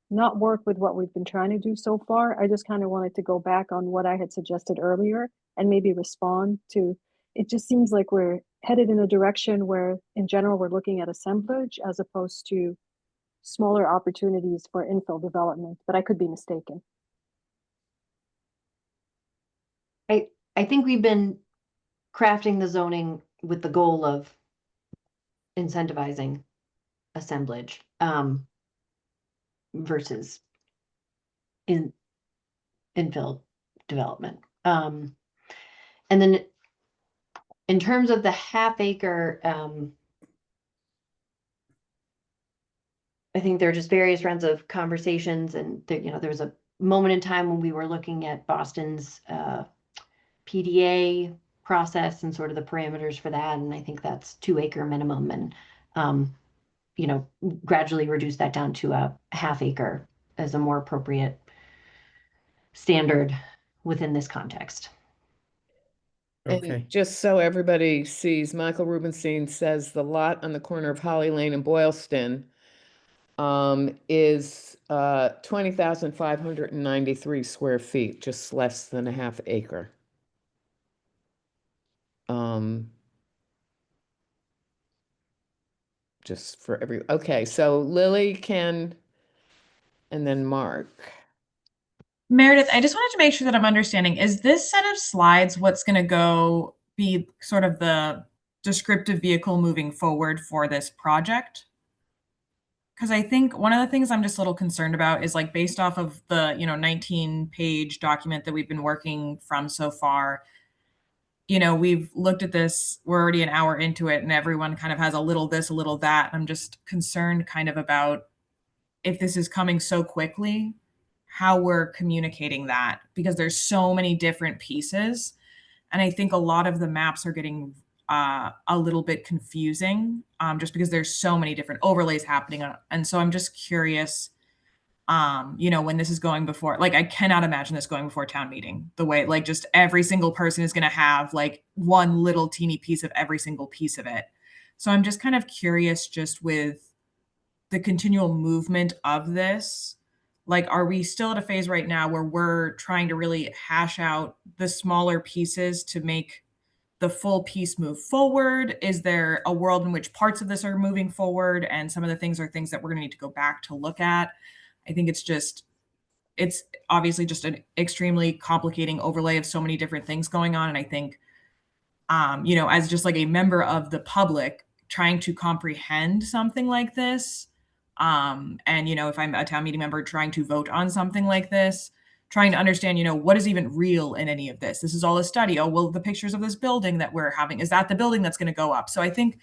not work with what we've been trying to do so far. I just kind of wanted to go back on what I had suggested earlier and maybe respond to, it just seems like we're headed in a direction where in general, we're looking at assemblage as opposed to smaller opportunities for infill development, but I could be mistaken. I think we've been crafting the zoning with the goal of incentivizing assemblage versus infill development. And then in terms of the half acre, I think there are just various rounds of conversations, and there, there was a moment in time when we were looking at Boston's PDA process and sort of the parameters for that. And I think that's 2-acre minimum, and gradually reduce that down to a ½ acre as a more appropriate standard within this context. Okay. And just so everybody sees, Michael Rubenstein says the lot on the corner of Holly Lane and Boylston is 20,593 square feet, just less than a ½ acre. Just for okay, so Lily, Ken, and then Mark. Meredith, I just wanted to make sure that I'm understanding. Is this set of slides what's going to be sort of the descriptive vehicle moving forward for this project? Because I think one of the things I'm just a little concerned about is, like, based off of the 19-page document that we've been working from so far, we've looked at this, we're already an hour into it, and everyone kind of has a little this, a little that. I'm just concerned kind of about, if this is coming so quickly, how we're communicating that, because there's so many different pieces. And I think a lot of the maps are getting a little bit confusing, just because there's so many different overlays happening. And so I'm just curious, when this is going before, like, I cannot imagine this going before town meeting, the way, like, just every single person is going to have like one little teeny piece of every single piece of it. So I'm just kind of curious, just with the continual movement of this, like, are we still at a phase right now where we're trying to really hash out the smaller pieces to make the full piece move forward? Is there a world in which parts of this are moving forward and some of the things are things that we're going to need to go back to look at? I think it's obviously just an extremely complicating overlay of so many different things going on. And I think, as just like a member of the public trying to comprehend something like this, and, if I'm a town meeting member trying to vote on something like this, trying to understand, what is even real in any of this? This is all a study. Oh, well, the pictures of this building that we're having, is that the building that's going to go up? So I think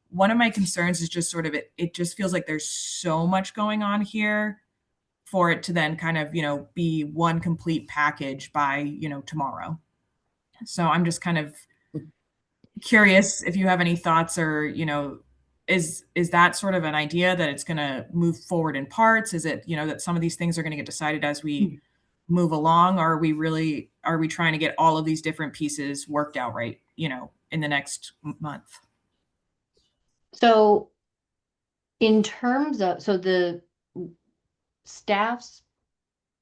one of my concerns is just sort of it just feels like there's so much going on here for it to then kind of, be one complete package by, tomorrow. So I'm just kind of curious if you have any thoughts, or, is that sort of an idea that it's going to move forward in parts? Is it, that some of these things are going to get decided as we move along? Or are we trying to get all of these different pieces worked out right, in the next month? So in terms of,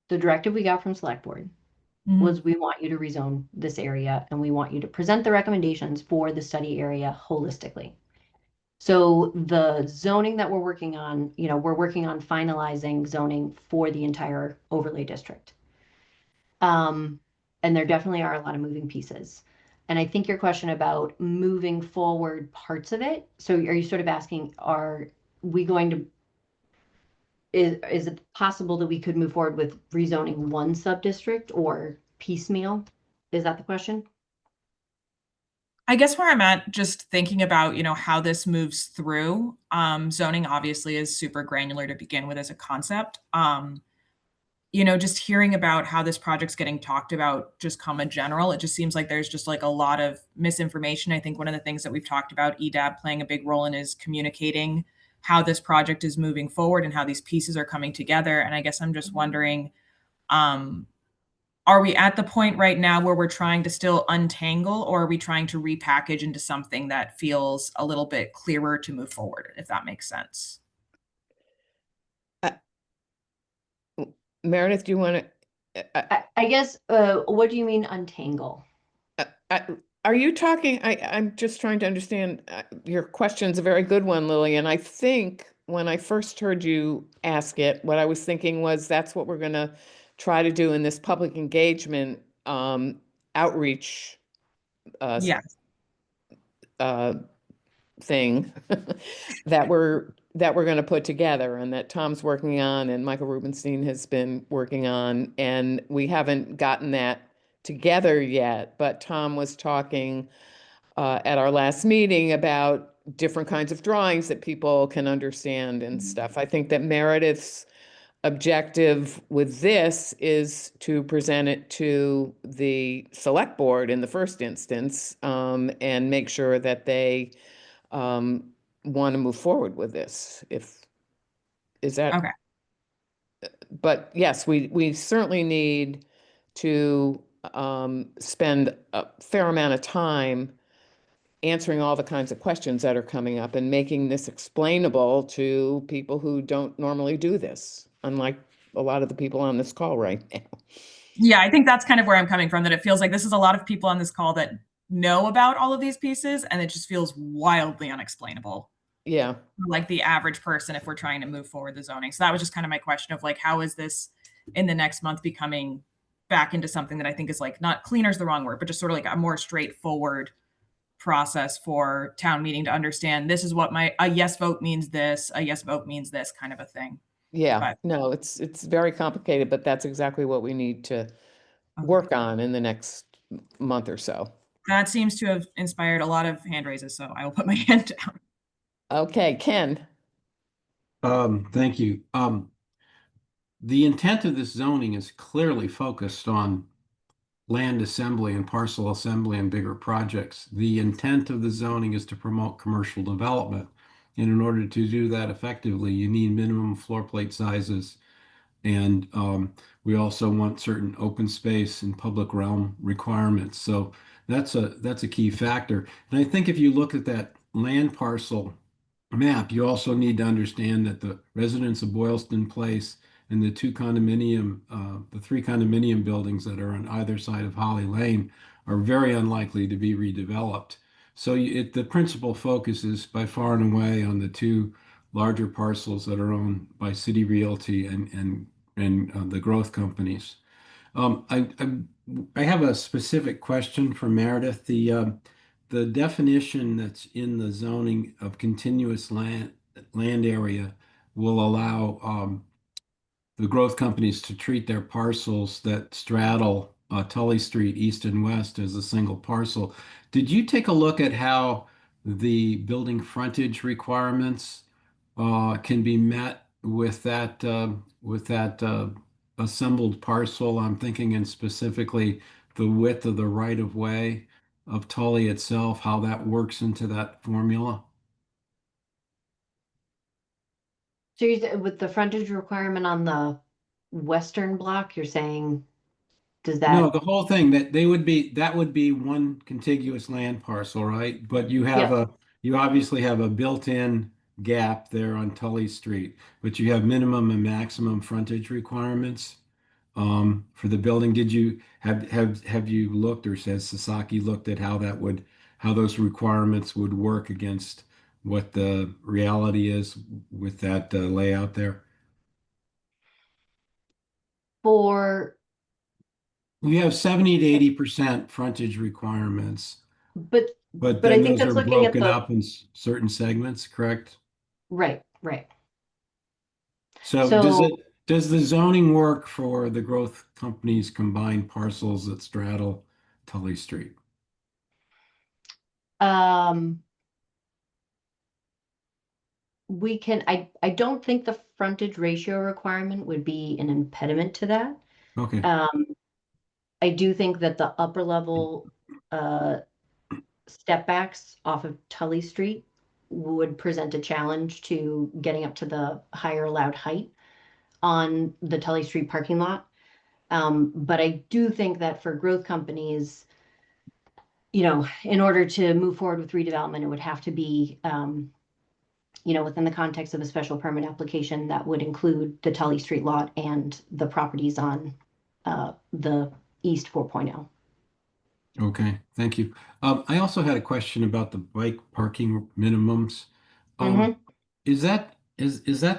the directive we got from select board was, we want you to rezone this area, and we want you to present the recommendations for the study area holistically. So the zoning that we're working on, we're working on finalizing zoning for the entire overlay district. And there definitely are a lot of moving pieces. And I think your question about moving forward parts of it, so are you sort of asking, are we going to, is it possible that we could move forward with rezoning one sub-district or piecemeal? Is that the question? I guess where I'm at, just thinking about, how this moves through, zoning obviously is super granular to begin with as a concept. Just hearing about how this project's getting talked about, just in general, it just seems like there's just like a lot of misinformation. I think one of the things that we've talked about, EDAB playing a big role in, is communicating how this project is moving forward and how these pieces are coming together. And I guess I'm just wondering, are we at the point right now where we're trying to still untangle, or are we trying to repackage into something that feels a little bit clearer to move forward, if that makes sense? Meredith, do you want to? I guess, what do you mean untangle? Are you talking, I'm just trying to understand, your question's a very good one, Lily. And I think when I first heard you ask it, what I was thinking was, that's what we're going to try to do in this public engagement outreach thing that we're going to put together, and that Tom's working on, and Michael Rubenstein has been working on, and we haven't gotten that together yet. But Tom was talking at our last meeting about different kinds of drawings that people can understand and stuff. I think that Meredith's objective with this is to present it to the select board in the first instance, and make sure that they want to move forward with this. Is that? Okay. But yes, we certainly need to spend a fair amount of time answering all the kinds of questions that are coming up and making this explainable to people who don't normally do this, unlike a lot of the people on this call right now. Yeah, I think that's kind of where I'm coming from, that it feels like this is a lot of people on this call that know about all of these pieces, and it just feels wildly unexplainable. Yeah. Like the average person, if we're trying to move forward the zoning. So that was just kind of my question of like, how is this in the next month becoming back into something that I think is like, not cleaner is the wrong word, but just sort of like a more straightforward process for town meeting to understand this is what a yes vote means, this, a yes vote means this kind of a thing. Yeah, But- no, it's very complicated, but that's exactly what we need to Okay. work on in the next month or so. That seems to have inspired a lot of hand raises, so I will put my hand down. Okay, Ken. Thank you. The intent of this zoning is clearly focused on land assembly and parcel assembly and bigger projects. The intent of the zoning is to promote commercial development. And in order to do that effectively, you need minimum floor plate sizes. And we also want certain open space and public realm requirements. So that's a key factor. And I think if you look at that land parcel map, you also need to understand that the residents of Boylston Place and the three condominium buildings that are on either side of Holly Lane are very unlikely to be redeveloped. So the principal focus is by far and away on the two larger parcels that are owned by City Realty and the growth companies. I have a specific question for Meredith. The definition that's in the zoning of continuous land area will allow the growth companies to treat their parcels that straddle Tully Street east and west as a single parcel. Did you take a look at how the building frontage requirements can be met with that assembled parcel? I'm thinking in specifically the width of the right of way of Tully itself, how that works into that formula. So with the frontage requirement on the western block, you're saying, does that? No, the whole thing that would be one contiguous land parcel, right? But you obviously have a built-in gap there on Tully Street, but you have minimum and maximum frontage requirements for the building. Did you have you looked, or has Sasaki looked at how those requirements would work against what the reality is with that layout there? You have 70 to 80% frontage requirements, but but I then think those that's are looking at broken the up in certain segments, correct? right. So does the zoning work for the growth companies' combined parcels that straddle Tully Street? We can, I don't think the frontage ratio requirement would be an impediment to that. Okay. I do think that the upper level step backs off of Tully Street would present a challenge to getting up to the higher allowed height on the Tully Street parking lot. But I do think that for growth companies, in order to move forward with redevelopment, it would have to be, within the context of a special permit application that would include the Tully Street lot and the properties on the East 4.0. Okay, thank you. I also had a question about the bike parking minimums. Is that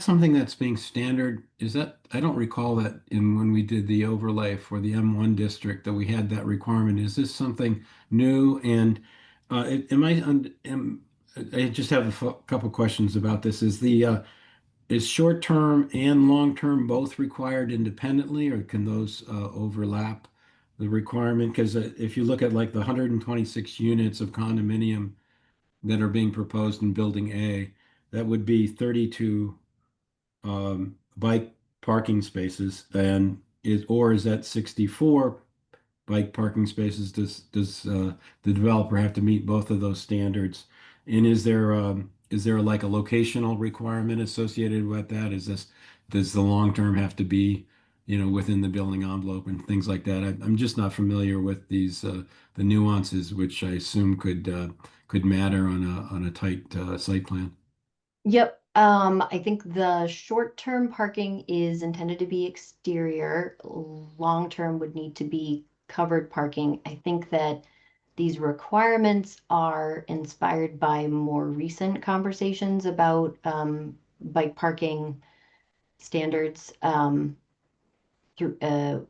something that's being standard? I don't recall that when we did the overlay for the M1 district that we had that requirement. Is this something new? And I just have a couple questions about this. Is short-term and long-term both required independently, or can those overlap the requirement? Because if you look at like the 126 units of condominium that are being proposed in Building A, that would be 32 bike parking spaces, and is that 64 bike parking spaces? Does the developer have to meet both of those standards? And is there like a locational requirement associated with that? Does the long term have to be, within the building envelope and things like that? I'm just not familiar with these the nuances, which I assume could matter on a tight site plan. Yep. I think the short-term parking is intended to be exterior. Long-term would need to be covered parking. I think that these requirements are inspired by more recent conversations about bike parking standards through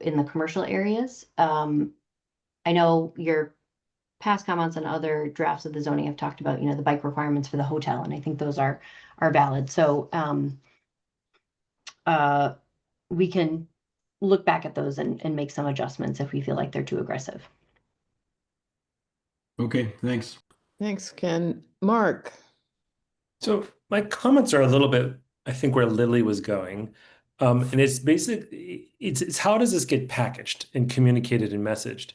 in the commercial areas. I know your past comments on other drafts of the zoning have talked about, the bike requirements for the hotel, and I think those are valid. So we can look back at those and make some adjustments if we feel like they're too aggressive. Okay, thanks. Thanks, Ken. Mark? So my comments are a little bit, I think, where Lily was going. And it's basically, it's how does this get packaged and communicated and messaged?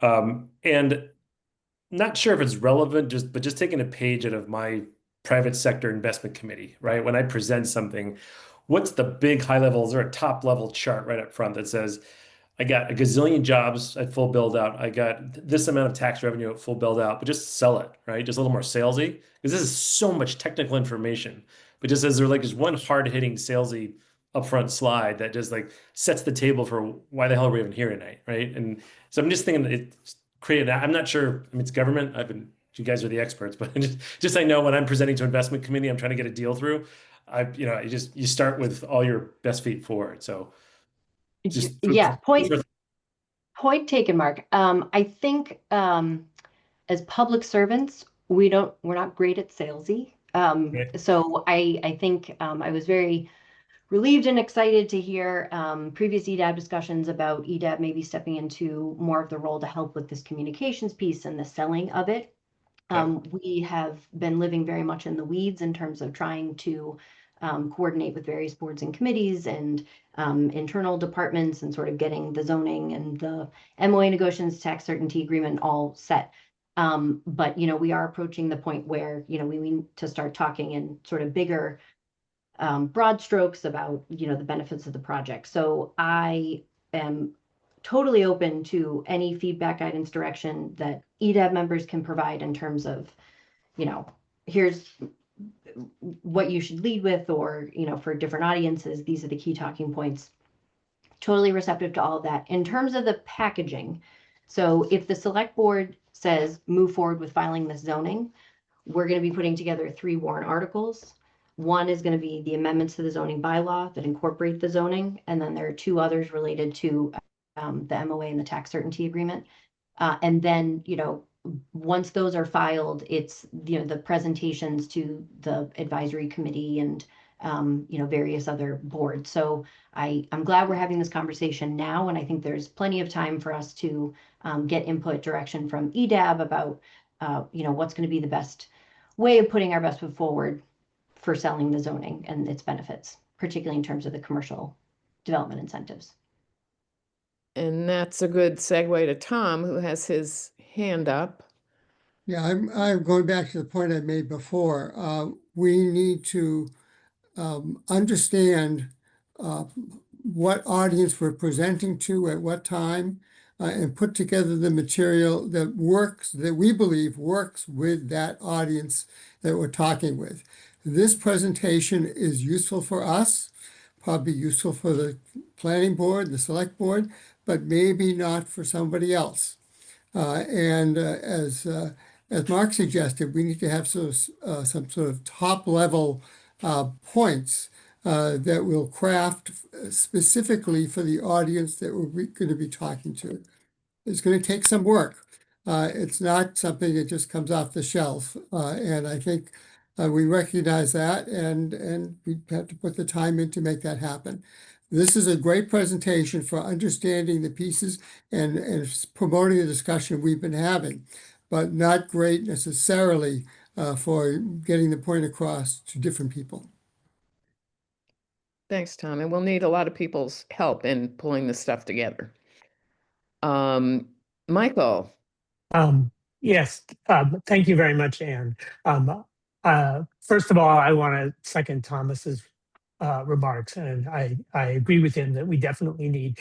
And not sure if it's relevant, but just taking a page out of my private sector investment committee, right? When I present something, what's the big high level, is there a top level chart right up front that says, I got a gazillion jobs at full build out. I got this amount of tax revenue at full build out, but just sell it, right? Just a little more salesy, because this is so much technical information. But just as there's like just one hard hitting salesy upfront slide that just like sets the table for why the hell are we even here tonight, right? And so I'm just thinking it's created. I'm not sure. I mean, it's government. You guys are the experts, but just I know when I'm presenting to investment committee, I'm trying to get a deal through. You start with all your best feet forward. So. Yeah, point taken, Mark. I think as public servants, we're not great at salesy. So I think I was very relieved and excited to hear previous EDAB discussions about EDAB maybe stepping into more of the role to help with this communications piece and the selling of it. We have been living very much in the weeds in terms of trying to coordinate with various boards and committees and internal departments and sort of getting the zoning and the MOA negotiations, tax certainty agreement all set. But, we are approaching the point where, we need to start talking in sort of bigger broad strokes about, the benefits of the project. So I am totally open to any feedback, guidance, direction that EDAB members can provide in terms of, here's what you should lead with, or, for different audiences, these are the key talking points. Totally receptive to all of that. In terms of the packaging, so if the select board says move forward with filing this zoning, we're going to be putting together 3 warrant articles. One is going to be the amendments to the zoning bylaw that incorporate the zoning, and then there are 2 others related to the MOA and the tax certainty agreement. And then, once those are filed, it's, the presentations to the advisory committee and, various other boards. So I'm glad we're having this conversation now, and I think there's plenty of time for us to get input direction from EDAB about, what's going to be the best way of putting our best foot forward for selling the zoning and its benefits, particularly in terms of the commercial development incentives. And that's a good segue to Tom, who has his hand up. Yeah, I'm going back to the point I made before. We need to understand what audience we're presenting to at what time, and put together the material that we believe works with that audience that we're talking with. This presentation is useful for us, probably useful for the planning board, the select board, but maybe not for somebody else. And as Mark suggested, we need to have some sort of top level points that we'll craft specifically for the audience that we're going to be talking to. It's going to take some work. It's not something that just comes off the shelf. And I think we recognize that, and we have to put the time in to make that happen. This is a great presentation for understanding the pieces and promoting the discussion we've been having, but not great necessarily for getting the point across to different people. Thanks, Tom. And we'll need a lot of people's help in pulling this stuff together. Michael, Yes, thank you very much, Anne. First of all, I want to second Thomas's remarks, and I agree with him that we definitely need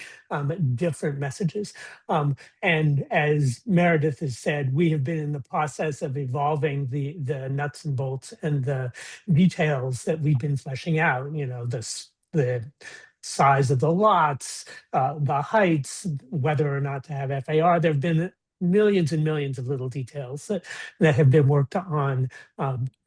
different messages. And as Meredith has said, we have been in the process of evolving the nuts and bolts and the details that we've been fleshing out. You know, the size of the lots, the heights, whether or not to have FAR. There have been millions and millions of little details that have been worked on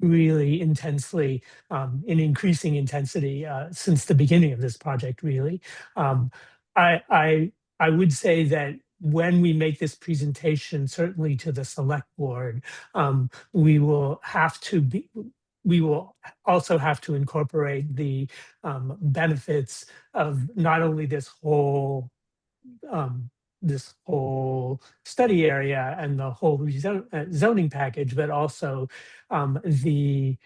really intensely, in increasing intensity since the beginning of this project, really. I would say that when we make this presentation, certainly to the select board, we will also have to incorporate the benefits of not only this whole study area and the whole zoning package, but also the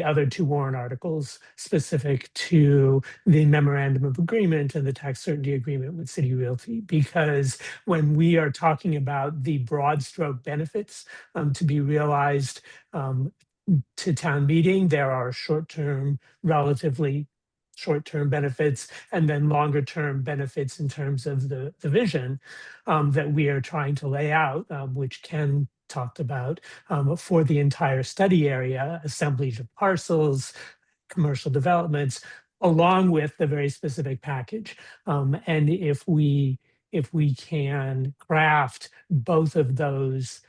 other two warrant articles specific to the memorandum of agreement and the tax certainty agreement with City Realty. Because when we are talking about the broad stroke benefits to be realized to town meeting, there are relatively short-term benefits and then longer-term benefits in terms of the vision that we are trying to lay out, which Ken talked about for the entire study area, assemblage of parcels, commercial developments, along with the very specific package. And if we can craft both of those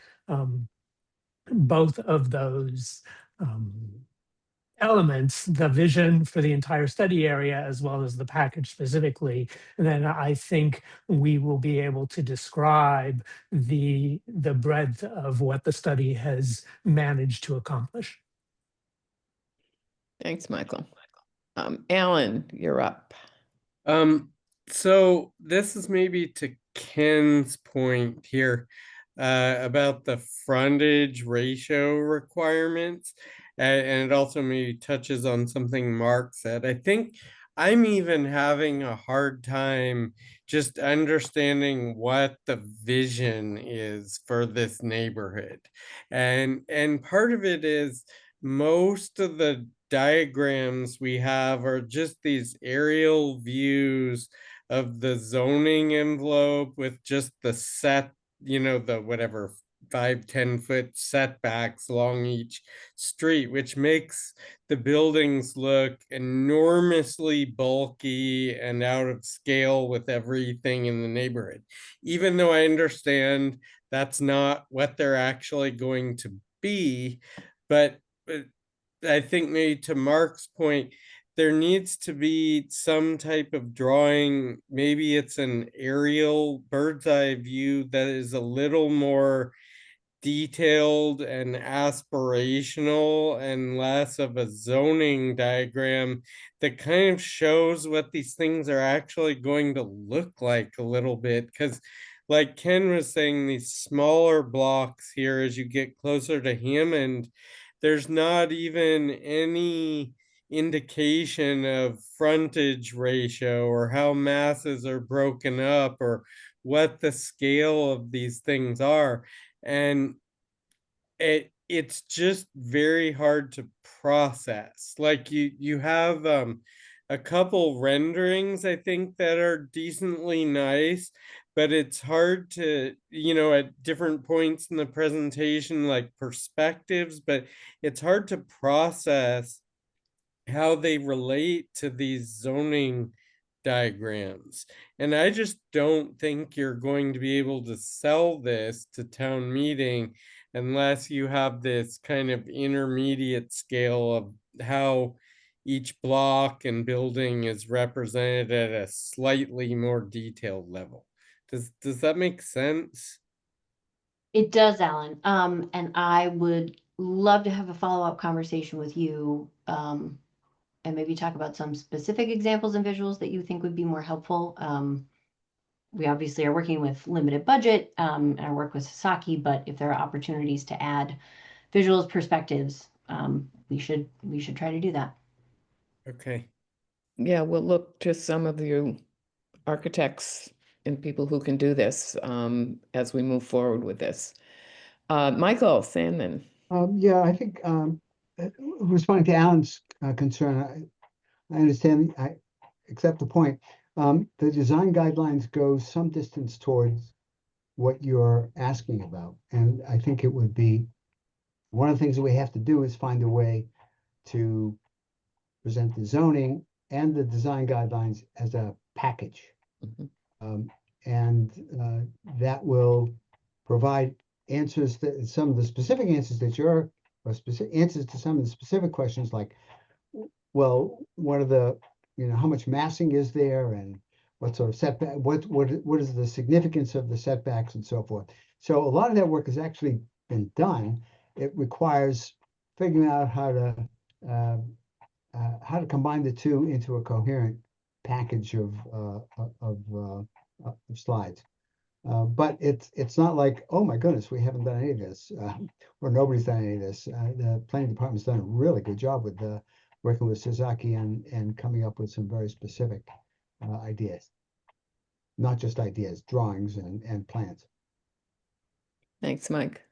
elements, the vision for the entire study area as well as the package specifically, then I think we will be able to describe the breadth of what the study has managed to accomplish. thanks, Michael. Alan, you're up. So this is maybe to Ken's point here about the frontage ratio requirements. And it also maybe touches on something Mark said. I think I'm even having a hard time just understanding what the vision is for this neighborhood. And part of it is most of the diagrams we have are just these aerial views of the zoning envelope with just the set, you know, the whatever 5-10 foot setbacks along each street, which makes the buildings look enormously bulky and out of scale with everything in the neighborhood. Even though I understand that's not what they're actually going to be, but I think maybe to Mark's point, there needs to be some type of drawing. Maybe it's an aerial bird's eye view that is a little more detailed and aspirational and less of a zoning diagram that kind of shows what these things are actually going to look like a little bit. Because like Ken was saying, these smaller blocks here, as you get closer to Hammond, there's not even any indication of frontage ratio or how masses are broken up or what the scale of these things are. And it's just very hard to process. Like you have a couple renderings, I think, that are decently nice, but it's hard to, you know, at different points in the presentation, like perspectives, but it's hard to process how they relate to these zoning diagrams. And I just don't think you're going to be able to sell this to town meeting unless you have this kind of intermediate scale of how each block and building is represented at a slightly more detailed level. Does that make sense? It does, Alan. And I would love to have a follow-up conversation with you, and maybe talk about some specific examples and visuals that you think would be more helpful. We obviously are working with limited budget, and I work with Sasaki, but if there are opportunities to add visuals, perspectives, we should try to do that. Okay. Yeah, we'll look to some of you architects and people who can do this as we move forward with this. Michael Sandman. Yeah, I think responding to Alan's concern, I understand, I accept the point. The design guidelines go some distance towards what you're asking about. And I think it would be, one of the things that we have to do is find a way to present the zoning and the design guidelines as a package. That will provide answers that some of the specific answers that you're, or specific answers to some of the specific questions, like, well, what are the, how much massing is there, and what sort of setback, what is the significance of the setbacks, and so forth. So a lot of that work has actually been done. It requires figuring out how to combine the two into a coherent package of slides. But it's not like, oh my goodness, we haven't done any of this, or nobody's done any of this. The planning department's done a really good job with working with Suzaki and coming up with some very specific ideas. Not just ideas, drawings and plans. Thanks, Mike.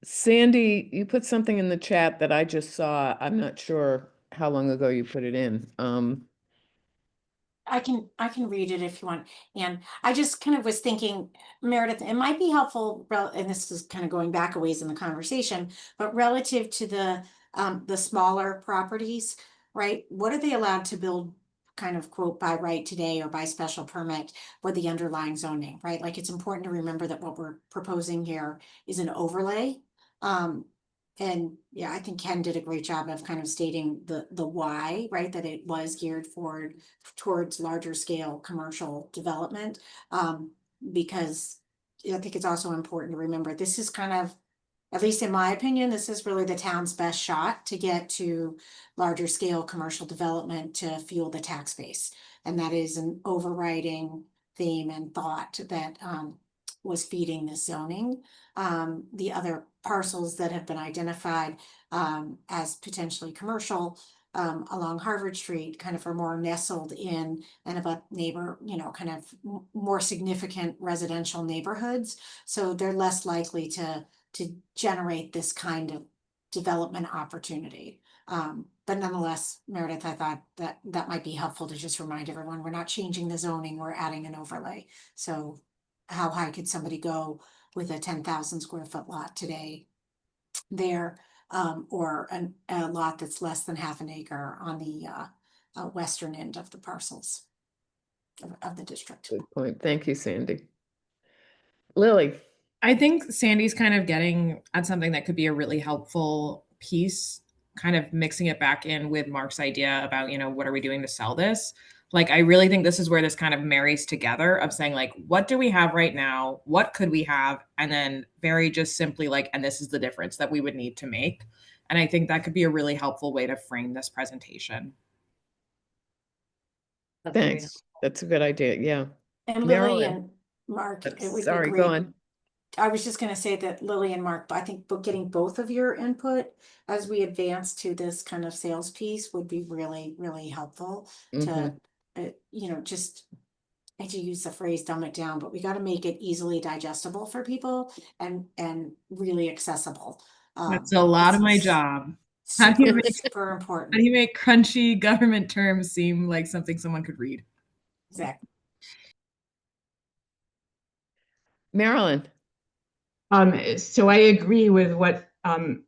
Sandy, you put something in the chat that I just saw. I'm not sure how long ago you put it in. I can read it if you want. And I just kind of was thinking, Meredith, it might be helpful, and this is kind of going back a ways in the conversation, but relative to the smaller properties, right? What are they allowed to build, kind of quote, by right today or by special permit with the underlying zoning, right? Like, it's important to remember that what we're proposing here is an overlay. And yeah, I think Ken did a great job of kind of stating the why, right? That it was geared towards larger scale commercial development. Because I think it's also important to remember, this is kind of, at least in my opinion, this is really the town's best shot to get to larger scale commercial development to fuel the tax base. And that is an overriding theme and thought that was feeding this zoning. The other parcels that have been identified as potentially commercial along Harvard Street kind of are more nestled in and about neighbor, kind of more significant residential neighborhoods. So they're less likely to generate this kind of development opportunity. But nonetheless, Meredith, I thought that might be helpful to just remind everyone, we're not changing the zoning, we're adding an overlay. So how high could somebody go with a 10,000 square foot lot today there, or a lot that's less than half an acre on the western end of the parcels of the district. Good point. Thank you, Sandy. Lily. I think Sandy's kind of getting at something that could be a really helpful piece, kind of mixing it back in with Mark's idea about, what are we doing to sell this? Like, I really think this is where this kind of marries together of saying, like, what do we have right now? What could we have? And then very just simply like, and this is the difference that we would need to make. And I think that could be a really helpful way to frame this presentation. Thanks. That's a good idea. Yeah. And Lily and Mark, it would sorry, be go great. on. I was just going to say that Lily and Mark, I think getting both of your input as we advance to this kind of sales piece would be really, really helpful to, just, I hate to use the phrase dumb it down, but we got to make it easily digestible for people and really accessible. That's a lot of my job. How do super important. How do you make crunchy government terms seem like something someone could read? Exactly. Marilyn. So I agree with what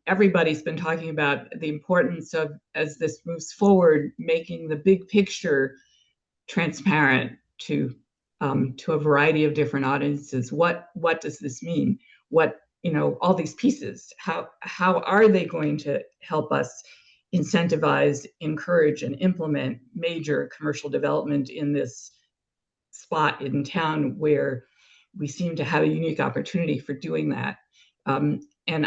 everybody's been talking about, the importance of, as this moves forward, making the big picture transparent to a variety of different audiences. What does this mean? What, all these pieces, how are they going to help us incentivize, encourage, and implement major commercial development in this spot in town where we seem to have a unique opportunity for doing that. And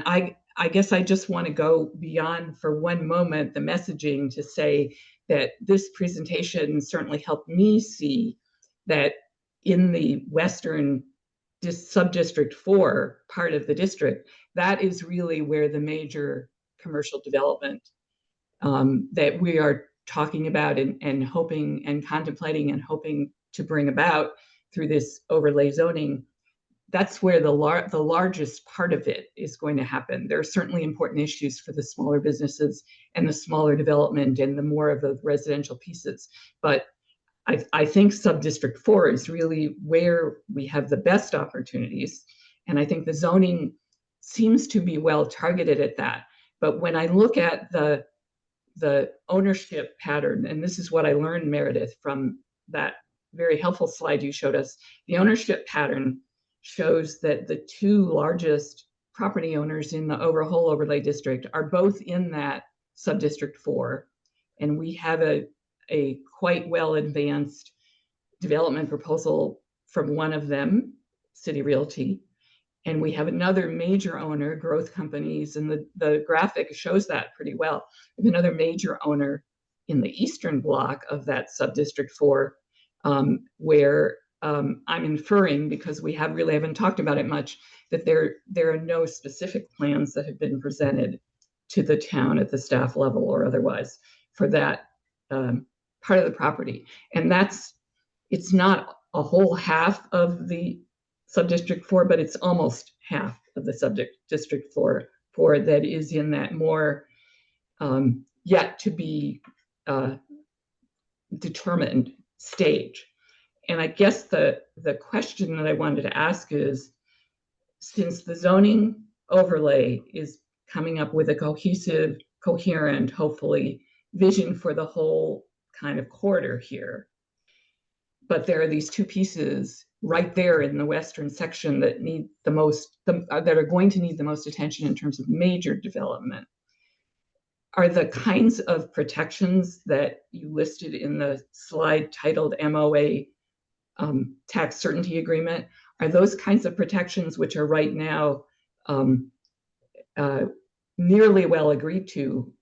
I guess I just want to go beyond for one moment the messaging to say that this presentation certainly helped me see that in the Western sub-district 4 part of the district, that is really where the major commercial development that we are talking about and hoping and contemplating and hoping to bring about through this overlay zoning, that's where the largest part of it is going to happen. There are certainly important issues for the smaller businesses and the smaller development and the more of the residential pieces. But I think sub-district 4 is really where we have the best opportunities. And I think the zoning seems to be well targeted at that. But when I look at the ownership pattern, and this is what I learned, Meredith, from that very helpful slide you showed us, the ownership pattern shows that the two largest property owners in the whole overlay district are both in that sub-district 4. And we have a quite well advanced development proposal from one of them, City Realty. And we have another major owner, Growth Companies, and the graphic shows that pretty well. We have another major owner in the eastern block of that sub-district 4, where I'm inferring, because we haven't talked about it much, that there are no specific plans that have been presented to the town at the staff level or otherwise for that part of the property. And it's not a whole half of the sub-district 4, but it's almost half of the sub-district 4 that is in that more yet to be determined stage. And I guess the question that I wanted to ask is, since the zoning overlay is coming up with a cohesive, coherent, hopefully, vision for the whole kind of corridor here, but there are these two pieces right there in the western section that need the most, that are going to need the most attention in terms of major development. Are the kinds of protections that you listed in the slide titled MOA tax certainty agreement, are those kinds of protections which are right now nearly well agreed to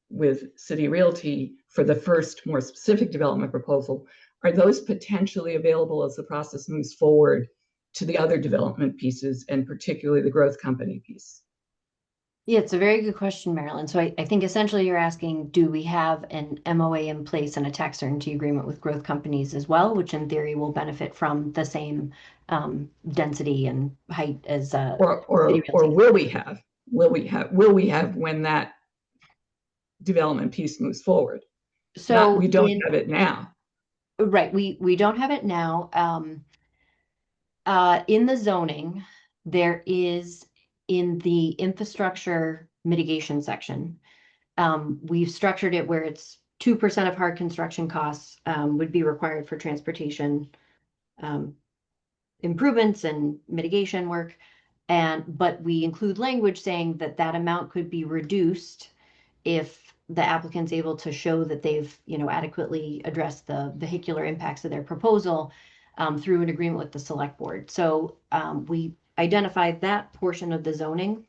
with City Realty for the first more specific development proposal, are those potentially available as the process moves forward to the other development pieces, and particularly the Growth Company piece? Yeah, it's a very good question, Marilyn. So I think essentially you're asking, do we have an MOA in place and a tax certainty agreement with Growth Companies as well, which in theory will benefit from the same density and height as or will we have when that development piece moves forward? So we don't have it now. Right, we don't have it now. In the zoning, there is, in the infrastructure mitigation section, we've structured it where it's 2% of hard construction costs would be required for transportation improvements and mitigation work. But we include language saying that that amount could be reduced if the applicant's able to show that they've, adequately addressed the vehicular impacts of their proposal through an agreement with the select board. So we identified that portion of the zoning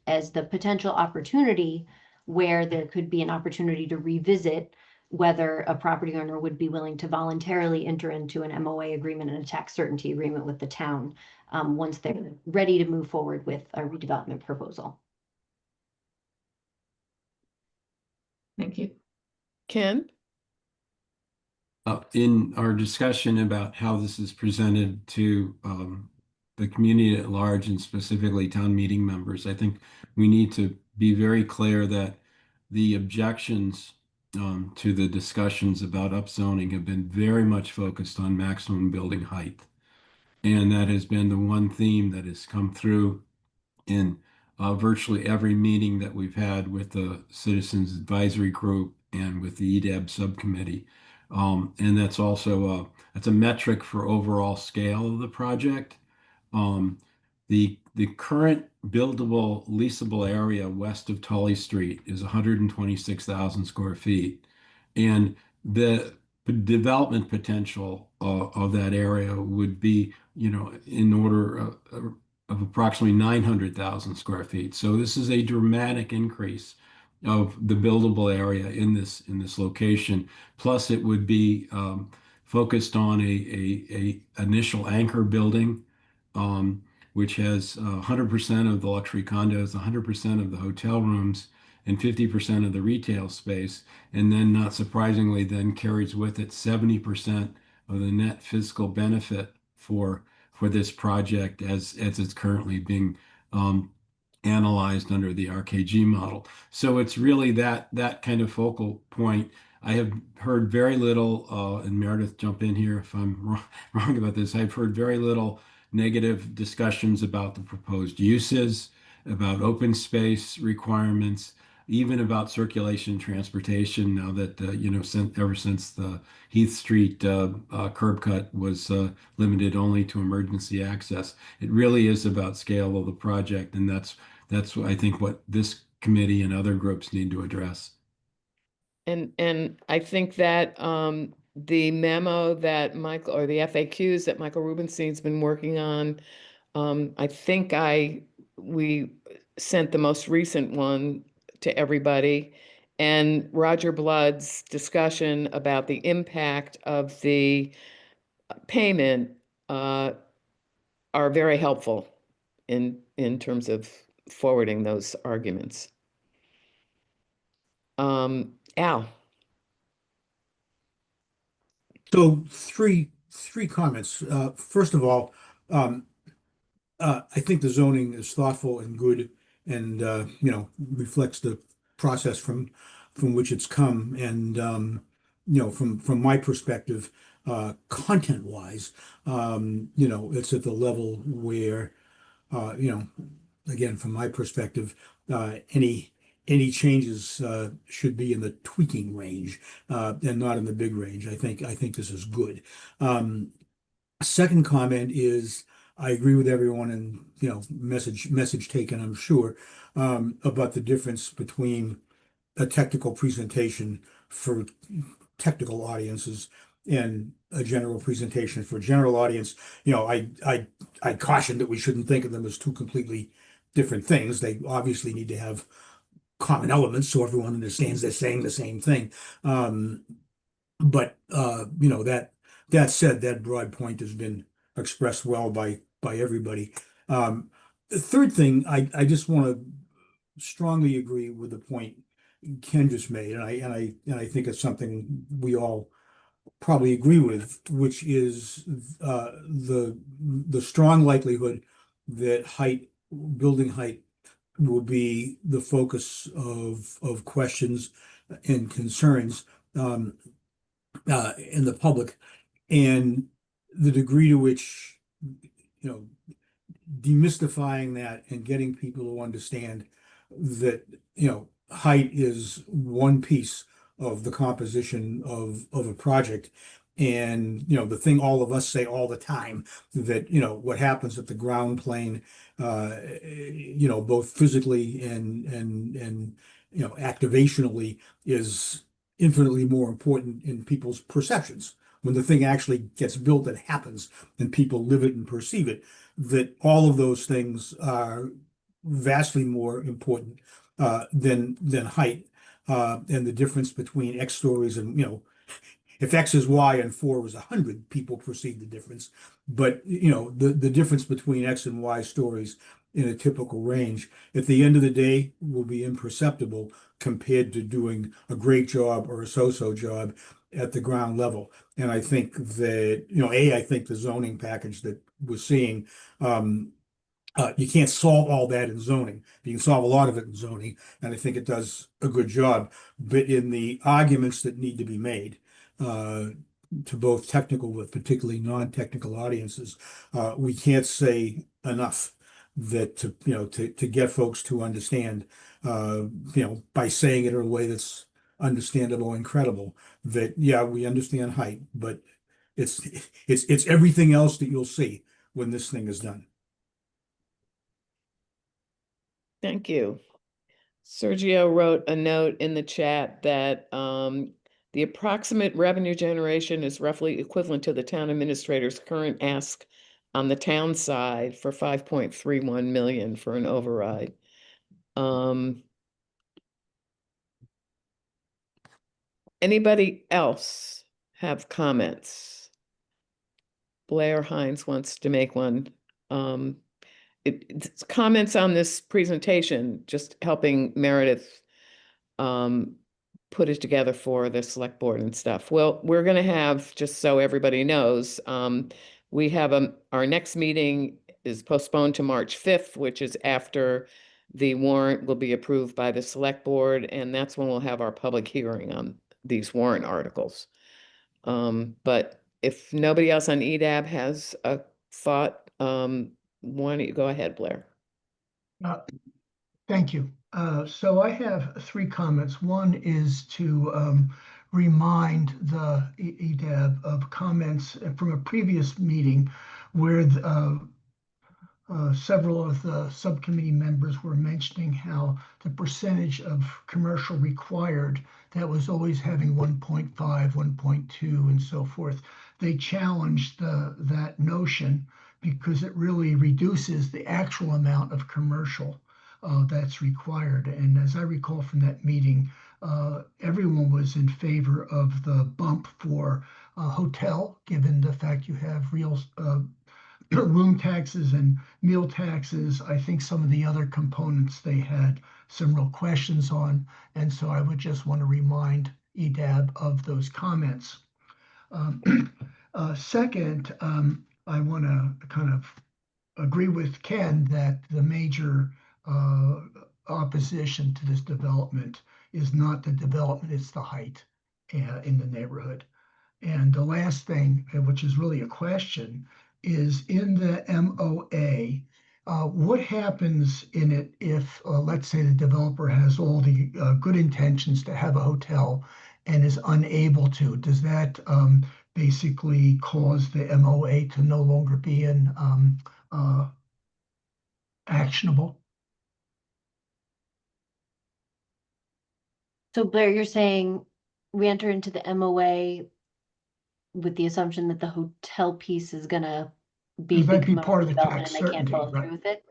as the potential opportunity where there could be an opportunity to revisit whether a property owner would be willing to voluntarily enter into an MOA agreement and a tax certainty agreement with the town once they're ready to move forward with a redevelopment proposal. Thank you. Ken? In our discussion about how this is presented to the community at large and specifically town meeting members, I think we need to be very clear that the objections to the discussions about upzoning have been very much focused on maximum building height. And that has been the one theme that has come through in virtually every meeting that we've had with the Citizens Advisory Group and with the EDAB subcommittee. And that's also that's a metric for overall scale of the project. The current buildable, leasable area west of Tully Street is 126,000 square feet. And the development potential of that area would be, in order of approximately 900,000 square feet. So this is a dramatic increase of the buildable area in this location. Plus, it would be focused on a initial anchor building which has 100% of the luxury condos, 100% of the hotel rooms, and 50% of the retail space. And then, not surprisingly, then carries with it 70% of the net fiscal benefit for this project as it's currently being analyzed under the RKG model. So it's really that kind of focal point. I have heard very little, and Meredith, jump in here if I'm wrong about this. I've heard very little negative discussions about the proposed uses, about open space requirements, even about circulation transportation. Now that ever since the Heath Street curb cut was limited only to emergency access, it really is about scale of the project, and that's I think what this committee and other groups need to address. And I think that the memo that Michael, or the FAQs that Michael Rubenstein's been working on, I think we sent the most recent one to everybody, and Roger Blood's discussion about the impact of the payment are very helpful in terms of forwarding those arguments. Al. So three comments. First of all, I think the zoning is thoughtful and good, and reflects the process from which it's come. And from my perspective, content wise, it's at the level where again, from my perspective, any changes should be in the tweaking range and not in the big range. I think this is good. Second comment is, I agree with everyone, and message taken, I'm sure, about the difference between a technical presentation for technical audiences and a general presentation for a general audience. I caution that we shouldn't think of them as two completely different things. They obviously need to have common elements so everyone understands they're saying the same thing. But that said, that broad point has been expressed well by everybody. The third thing, I just want to strongly agree with the point Ken just made, and I think it's something we all probably agree with, which is the strong likelihood that building height will be the focus of questions and concerns in the public, and the degree to which demystifying that and getting people to understand that height is one piece of the composition of a project. And the thing all of us say all the time, that what happens at the ground plane, both physically and activationally, is infinitely more important in people's perceptions. When the thing actually gets built and happens and people live it and perceive it, that all of those things are vastly more important than height, and the difference between X stories and if X is Y and 4 is 100, people perceive the difference. But the difference between X and Y stories in a typical range, at the end of the day, will be imperceptible compared to doing a great job or a so-so job at the ground level. And I think that I think the zoning package that we're seeing, you can't solve all that in zoning. You can solve a lot of it in zoning, and I think it does a good job. But in the arguments that need to be made to both technical, but particularly non-technical audiences, we can't say enough that to get folks to understand, by saying it in a way that's understandable and credible, that we understand height, but it's everything else that you'll see when this thing is done. Thank you. Sergio wrote a note in the chat that the approximate revenue generation is roughly equivalent to the town administrator's current ask on the town side for 5.31 million for an override. Anybody else have comments? Blair Hines wants to make one. It's comments on this presentation, just helping Meredith put it together for the select board and stuff. Well, we're going to have, just so everybody knows, we have our next meeting is postponed to March 5th, which is after the warrant will be approved by the select board, and that's when we'll have our public hearing on these warrant articles. But if nobody else on EDAB has a thought, why don't you go ahead, Blair? Thank you. So I have three comments. One is to remind the EDAB of comments from a previous meeting where several of the subcommittee members were mentioning how the percentage of commercial required that was always having 1.5, 1.2, and so forth. They challenged that notion because it really reduces the actual amount of commercial that's required. And as I recall from that meeting, everyone was in favor of the bump for a hotel, given the fact you have real room taxes and meal taxes. I think some of the other components they had some real questions on. And so I would just want to remind EDAB of those comments. Second, I want to kind of agree with Ken that the major opposition to this development is not the development, it's the height in the neighborhood. And the last thing, which is really a question, is in the MOA, what happens in it if, let's say, the developer has all the good intentions to have a hotel and is unable to? Does that basically cause the MOA to no longer be actionable? So Blair, you're saying we enter into the MOA with the assumption that the hotel piece is gonna be That'd be part of the tax and they can't certainty, follow right? through with it?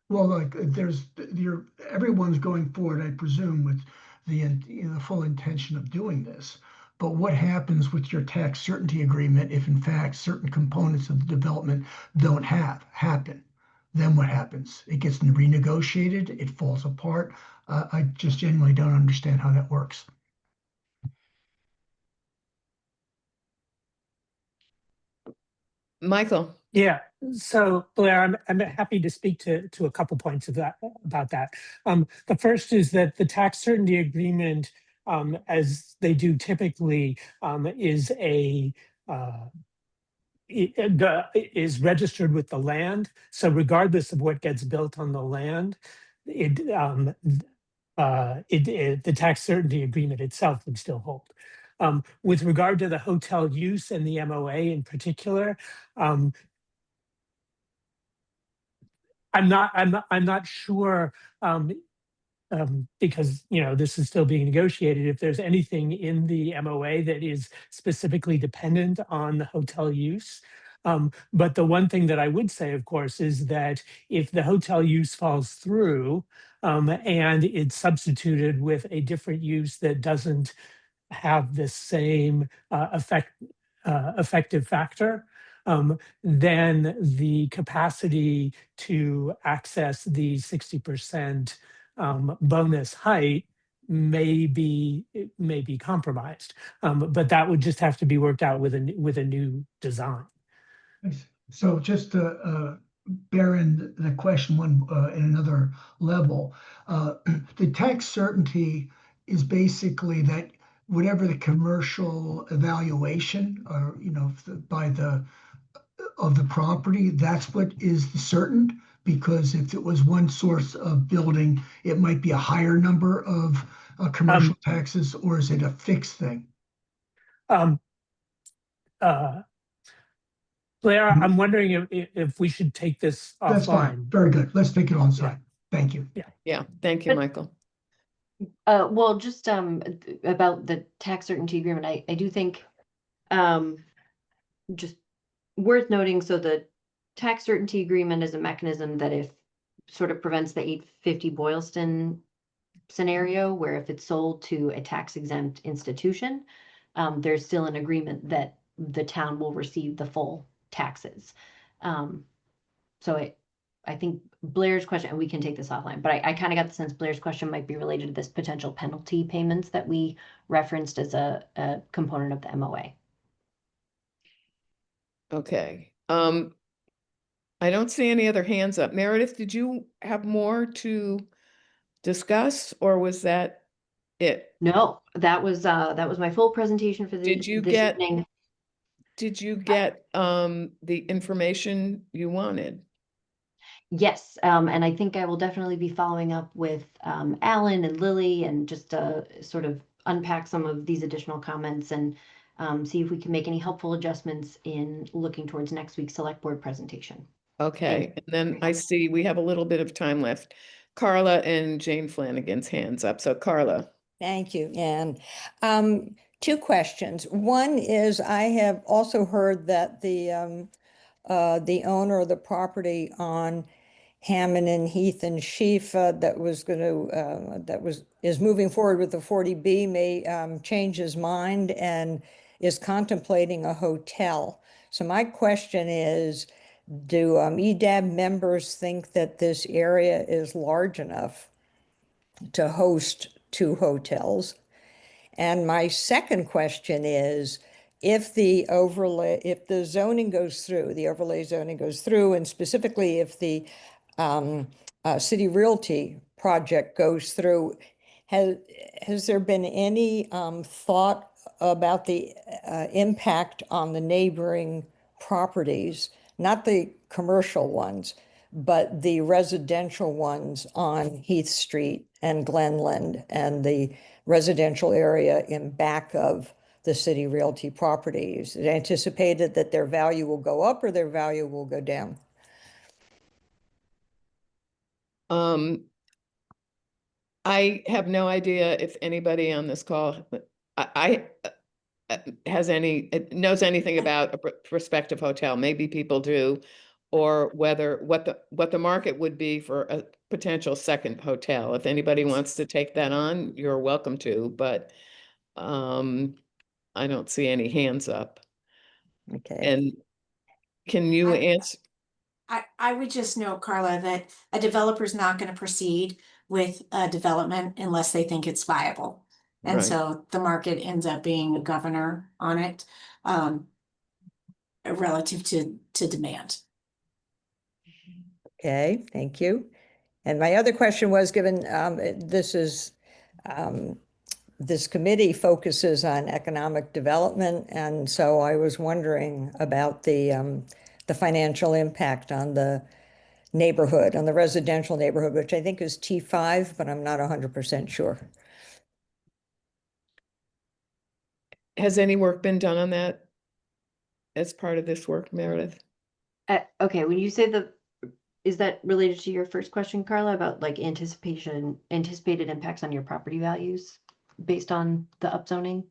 Well, like everyone's going forward, I presume, with the full intention of doing this. But what happens with your tax certainty agreement if in fact certain components of the development don't happen? Then what happens? It gets renegotiated, it falls apart. I just genuinely don't understand how that works. Michael. Yeah, so Blair, I'm happy to speak to a couple points about that. The first is that the tax certainty agreement, as they do typically, is is registered with the land. So regardless of what gets built on the land, the tax certainty agreement itself would still hold. With regard to the hotel use and the MOA in particular, I'm not sure, because this is still being negotiated, if there's anything in the MOA that is specifically dependent on the hotel use. But the one thing that I would say, of course, is that if the hotel use falls through and it's substituted with a different use that doesn't have the same effective factor, then the capacity to access the 60% bonus height may be compromised. But that would just have to be worked out with a new design. So just to bear in the question one in another level, the tax certainty is basically that whatever the commercial evaluation or of the property, that's what is certain, because if it was one source of building, it might be a higher number of commercial taxes, or is it a fixed thing? Blair, I'm wondering if we should take this offline. That's fine. Very good. Let's take it on site. Thank you. Yeah. Thank you, Michael. Well, just about the tax certainty agreement, I do think just worth noting. So the tax certainty agreement is a mechanism that if sort of prevents the 850 Boylston scenario, where if it's sold to a tax exempt institution, there's still an agreement that the town will receive the full taxes. So I think Blair's question, and we can take this offline, but I kind of got the sense Blair's question might be related to this potential penalty payments that we referenced as a component of the MOA. Okay. I don't see any other hands up. Meredith, did you have more to discuss, or was that it? No, that was my full presentation for Did you this get evening. Did you get the information you wanted? Yes, and I think I will definitely be following up with Alan and Lily and just sort of unpack some of these additional comments and see if we can make any helpful adjustments in looking towards next week's select board presentation. Okay, and then I see we have a little bit of time left. Carla and Jane Flanagan's hands up. So Carla. Thank you, Anne. Two questions. One is I have also heard that the owner of the property on Hammond and Heath and Sheaf is moving forward with the 40B may change his mind and is contemplating a hotel. So my question is, do EDAB members think that this area is large enough to host 2 hotels? And my second question is, if the zoning goes through, the overlay zoning goes through, and specifically if the City Realty project goes through, has there been any thought about the impact on the neighboring properties, not the commercial ones, but the residential ones on Heath Street and Glenland and the residential area in back of the City Realty properties? Is it anticipated that their value will go up or their value will go down? I have no idea if anybody on this call knows anything about a prospective hotel. Maybe people do, or whether what the market would be for a potential second hotel. If anybody wants to take that on, you're welcome to, but I don't see any hands up. Okay. And can you answer? I would just note, Carla, that a developer's not going to proceed with a development unless they think it's viable. And Right. so the market ends up being a governor on it, relative to demand. Okay, thank you. And my other question was, given this committee focuses on economic development, and so I was wondering about the financial impact on the neighborhood, on the residential neighborhood, which I think is T5, but I'm not 100% sure. Has any work been done on that as part of this work, Meredith? Okay, when you say is that related to your first question, Carla, about like anticipated impacts on your property values based on the upzoning?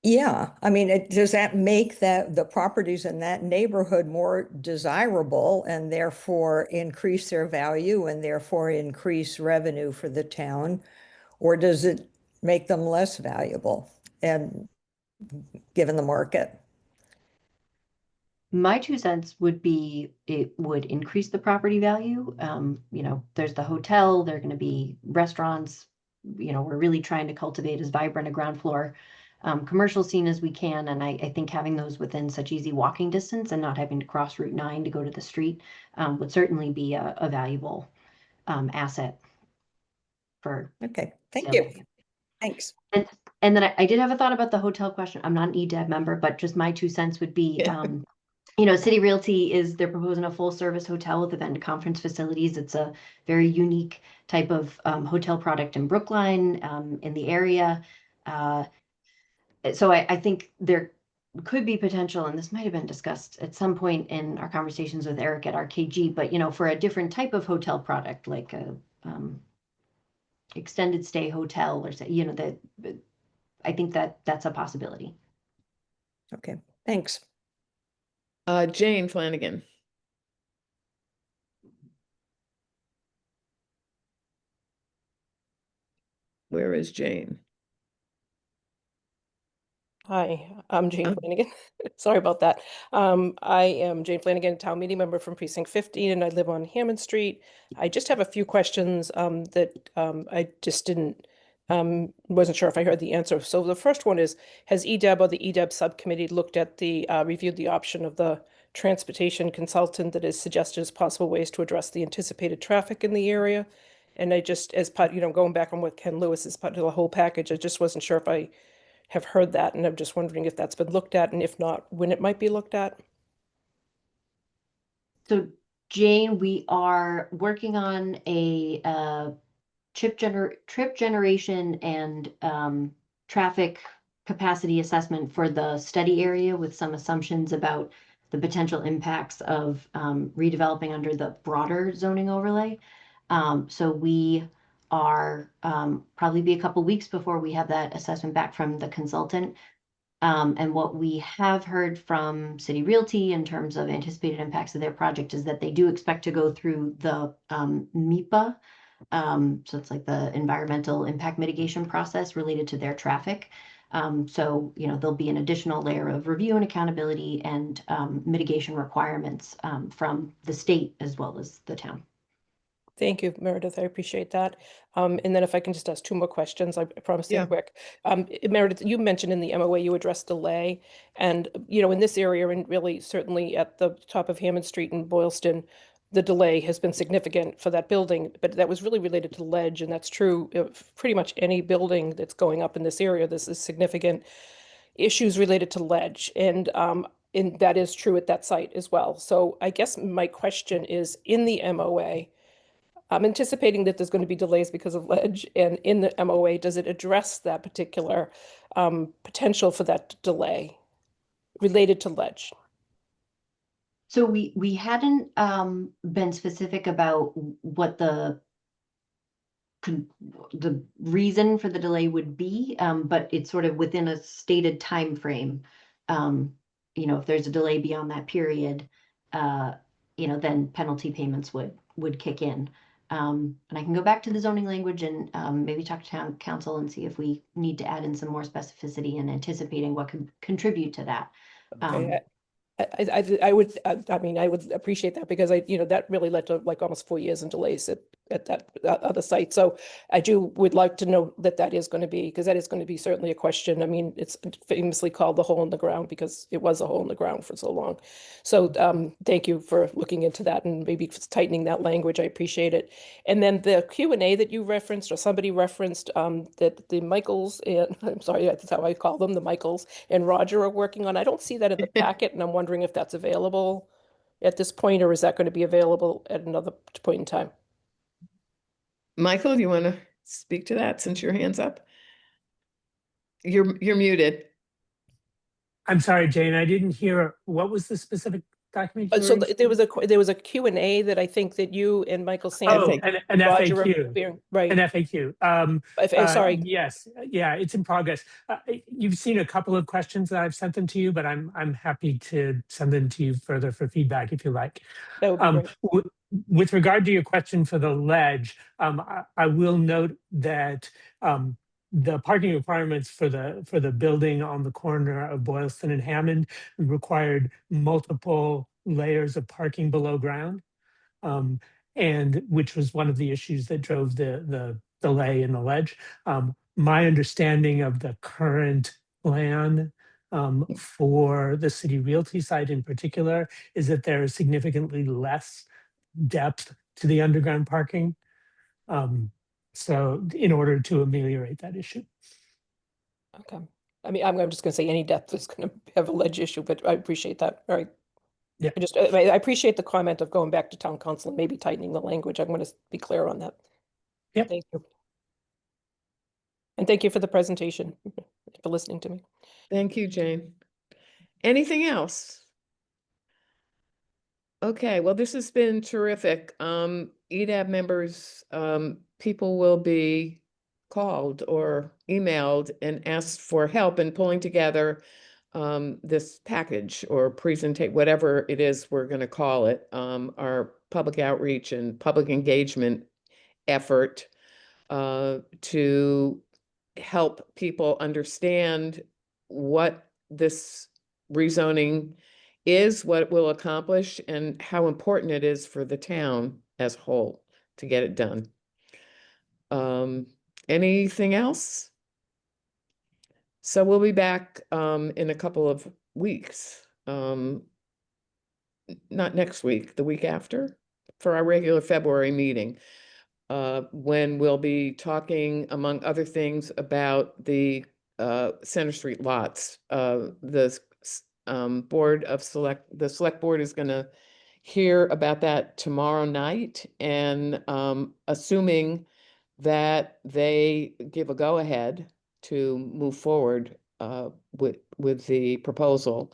Yeah, I mean, does that make the properties in that neighborhood more desirable and therefore increase their value and therefore increase revenue for the town? Or does it make them less valuable and given the market? My 2 cents would be it would increase the property value. There's the hotel, there are going to be restaurants. We're really trying to cultivate as vibrant a ground floor commercial scene as we can. And I think having those within such easy walking distance and not having to cross Route 9 to go to the street would certainly be a valuable asset for. Okay, thank you. Thanks. And then I did have a thought about the hotel question. I'm not an EDAB member, but just my 2 cents would be, City Realty they're proposing a full service hotel with event and conference facilities. It's a very unique type of hotel product in Brookline, in the area. So I think there could be potential, and this might have been discussed at some point in our conversations with Eric at RKG, but for a different type of hotel product, like a extended stay hotel or I think that's a possibility. Okay, thanks. Jane Flanagan. Where is Jane? Hi, I'm Jane Oh. Flanagan. Sorry about that. I am Jane Flanagan, town meeting member from precinct 15, and I live on Hammond Street. I just have a few questions that I just wasn't sure if I heard the answer. So the first one is, has EDEB or the EDEB subcommittee looked at reviewed the option of the transportation consultant that is suggested as possible ways to address the anticipated traffic in the area? And I just, as part, going back on what Ken Lewis is part of the whole package, I just wasn't sure if I have heard that, and I'm just wondering if that's been looked at, and if not, when it might be looked at. So Jane, we are working on a trip generation and traffic capacity assessment for the study area with some assumptions about the potential impacts of redeveloping under the broader zoning overlay. So we are probably be a couple weeks before we have that assessment back from the consultant. And what we have heard from City Realty in terms of anticipated impacts of their project is that they do expect to go through the MEPA. So it's like the environmental impact mitigation process related to their traffic. So, there'll be an additional layer of review and accountability and mitigation requirements from the state as well as the town. Thank you, Meredith. I appreciate that. And then if I can just ask two more questions, I promise they're quick. Meredith, you mentioned in the MOA you addressed delay, and in this area, and really certainly at the top of Hammond Street in Boylston, the delay has been significant for that building, but that was really related to ledge, and that's true of pretty much any building that's going up in this area. This is significant issues related to ledge, and that is true at that site as well. So I guess my question is, in the MOA, I'm anticipating that there's going to be delays because of ledge, and in the MOA, does it address that particular potential for that delay related to ledge? So we hadn't been specific about what the reason for the delay would be, but it's sort of within a stated time frame. If there's a delay beyond that period, then penalty payments would kick in. And I can go back to the zoning language and maybe talk to town council and see if we need to add in some more specificity and anticipating what could contribute to that. Okay. I would appreciate that, because that really led to like almost 4 years in delays at that other site. So I would like to know that is going to be, because that is going to be certainly a question. I mean, it's famously called the hole in the ground because it was a hole in the ground for so long. So thank you for looking into that and maybe tightening that language. I appreciate it. And then the Q&A that you referenced, or somebody referenced, that the Michaels, and I'm sorry, that's how I call them, the Michaels and Roger are working on. I don't see that in the packet, and I'm wondering if that's available at this point, or is that going to be available at another point in time? Michael, do you want to speak to that since your hand's up? You're muted. I'm sorry, Jane, I didn't hear, what was the specific document? you So were there was a Q&A that I think that you and Michael Sandy, an Roger FAQ. right? An FAQ. I'm sorry. Yes, yeah, it's in progress. You've seen a couple of questions that I've sent them to you, but I'm happy to send them to you further for feedback if you like. That would be great. With regard to your question for the ledge, I will note that the parking requirements for the building on the corner of Boylston and Hammond required multiple layers of parking below ground, and which was one of the issues that drove the delay in the ledge. My understanding of the current plan for the City Realty site in particular is that there is significantly less depth to the underground parking. So in order to ameliorate that issue. Okay. I mean, I'm just going to say any depth is going to have a ledge issue, but I appreciate that. All right. Yeah. I appreciate the comment of going back to town council and maybe tightening the language. I'm going to be clear on that. Yeah. Thank you. And thank you for the presentation, for listening to me. Thank you, Jane. Anything else? Okay, well, this has been terrific. EDAB members, people will be called or emailed and asked for help in pulling together this package or presentate, whatever it is we're going to call it, our public outreach and public engagement effort to help people understand what this rezoning is, what it will accomplish, and how important it is for the town as a whole to get it done. Anything else? So we'll be back in a couple of weeks. Not next week, the week after, for our regular February meeting, when we'll be talking, among other things, about the Center Street lots. The select board is going to hear about that tomorrow night, and assuming that they give a go-ahead to move forward with the proposal,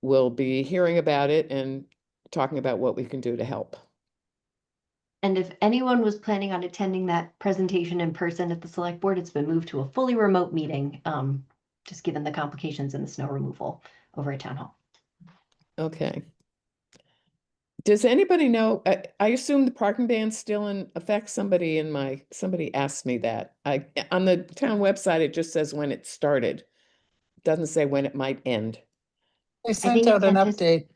we'll be hearing about it and talking about what we can do to help. And if anyone was planning on attending that presentation in person at the select board, it's been moved to a fully remote meeting, just given the complications in the snow removal over at Town Hall. Okay. Does anybody know, I assume the parking ban's still in effect? Somebody asked me that. On the town website, it just says when it started. It doesn't say when it might end. They sent out an update.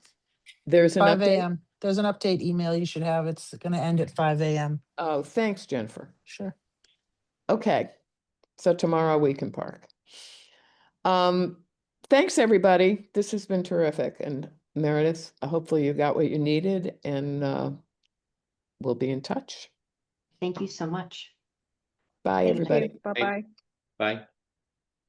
There's an 5 update? a.m. There's an update email you should have. It's going to end at 5 a.m. Oh, thanks, Jennifer. Sure. Okay, so tomorrow we can park. Thanks, everybody. This has been terrific. And Meredith, hopefully you got what you needed, and we'll be in touch. Thank you so much. Bye, Thank you. everybody. Bye-bye. Bye.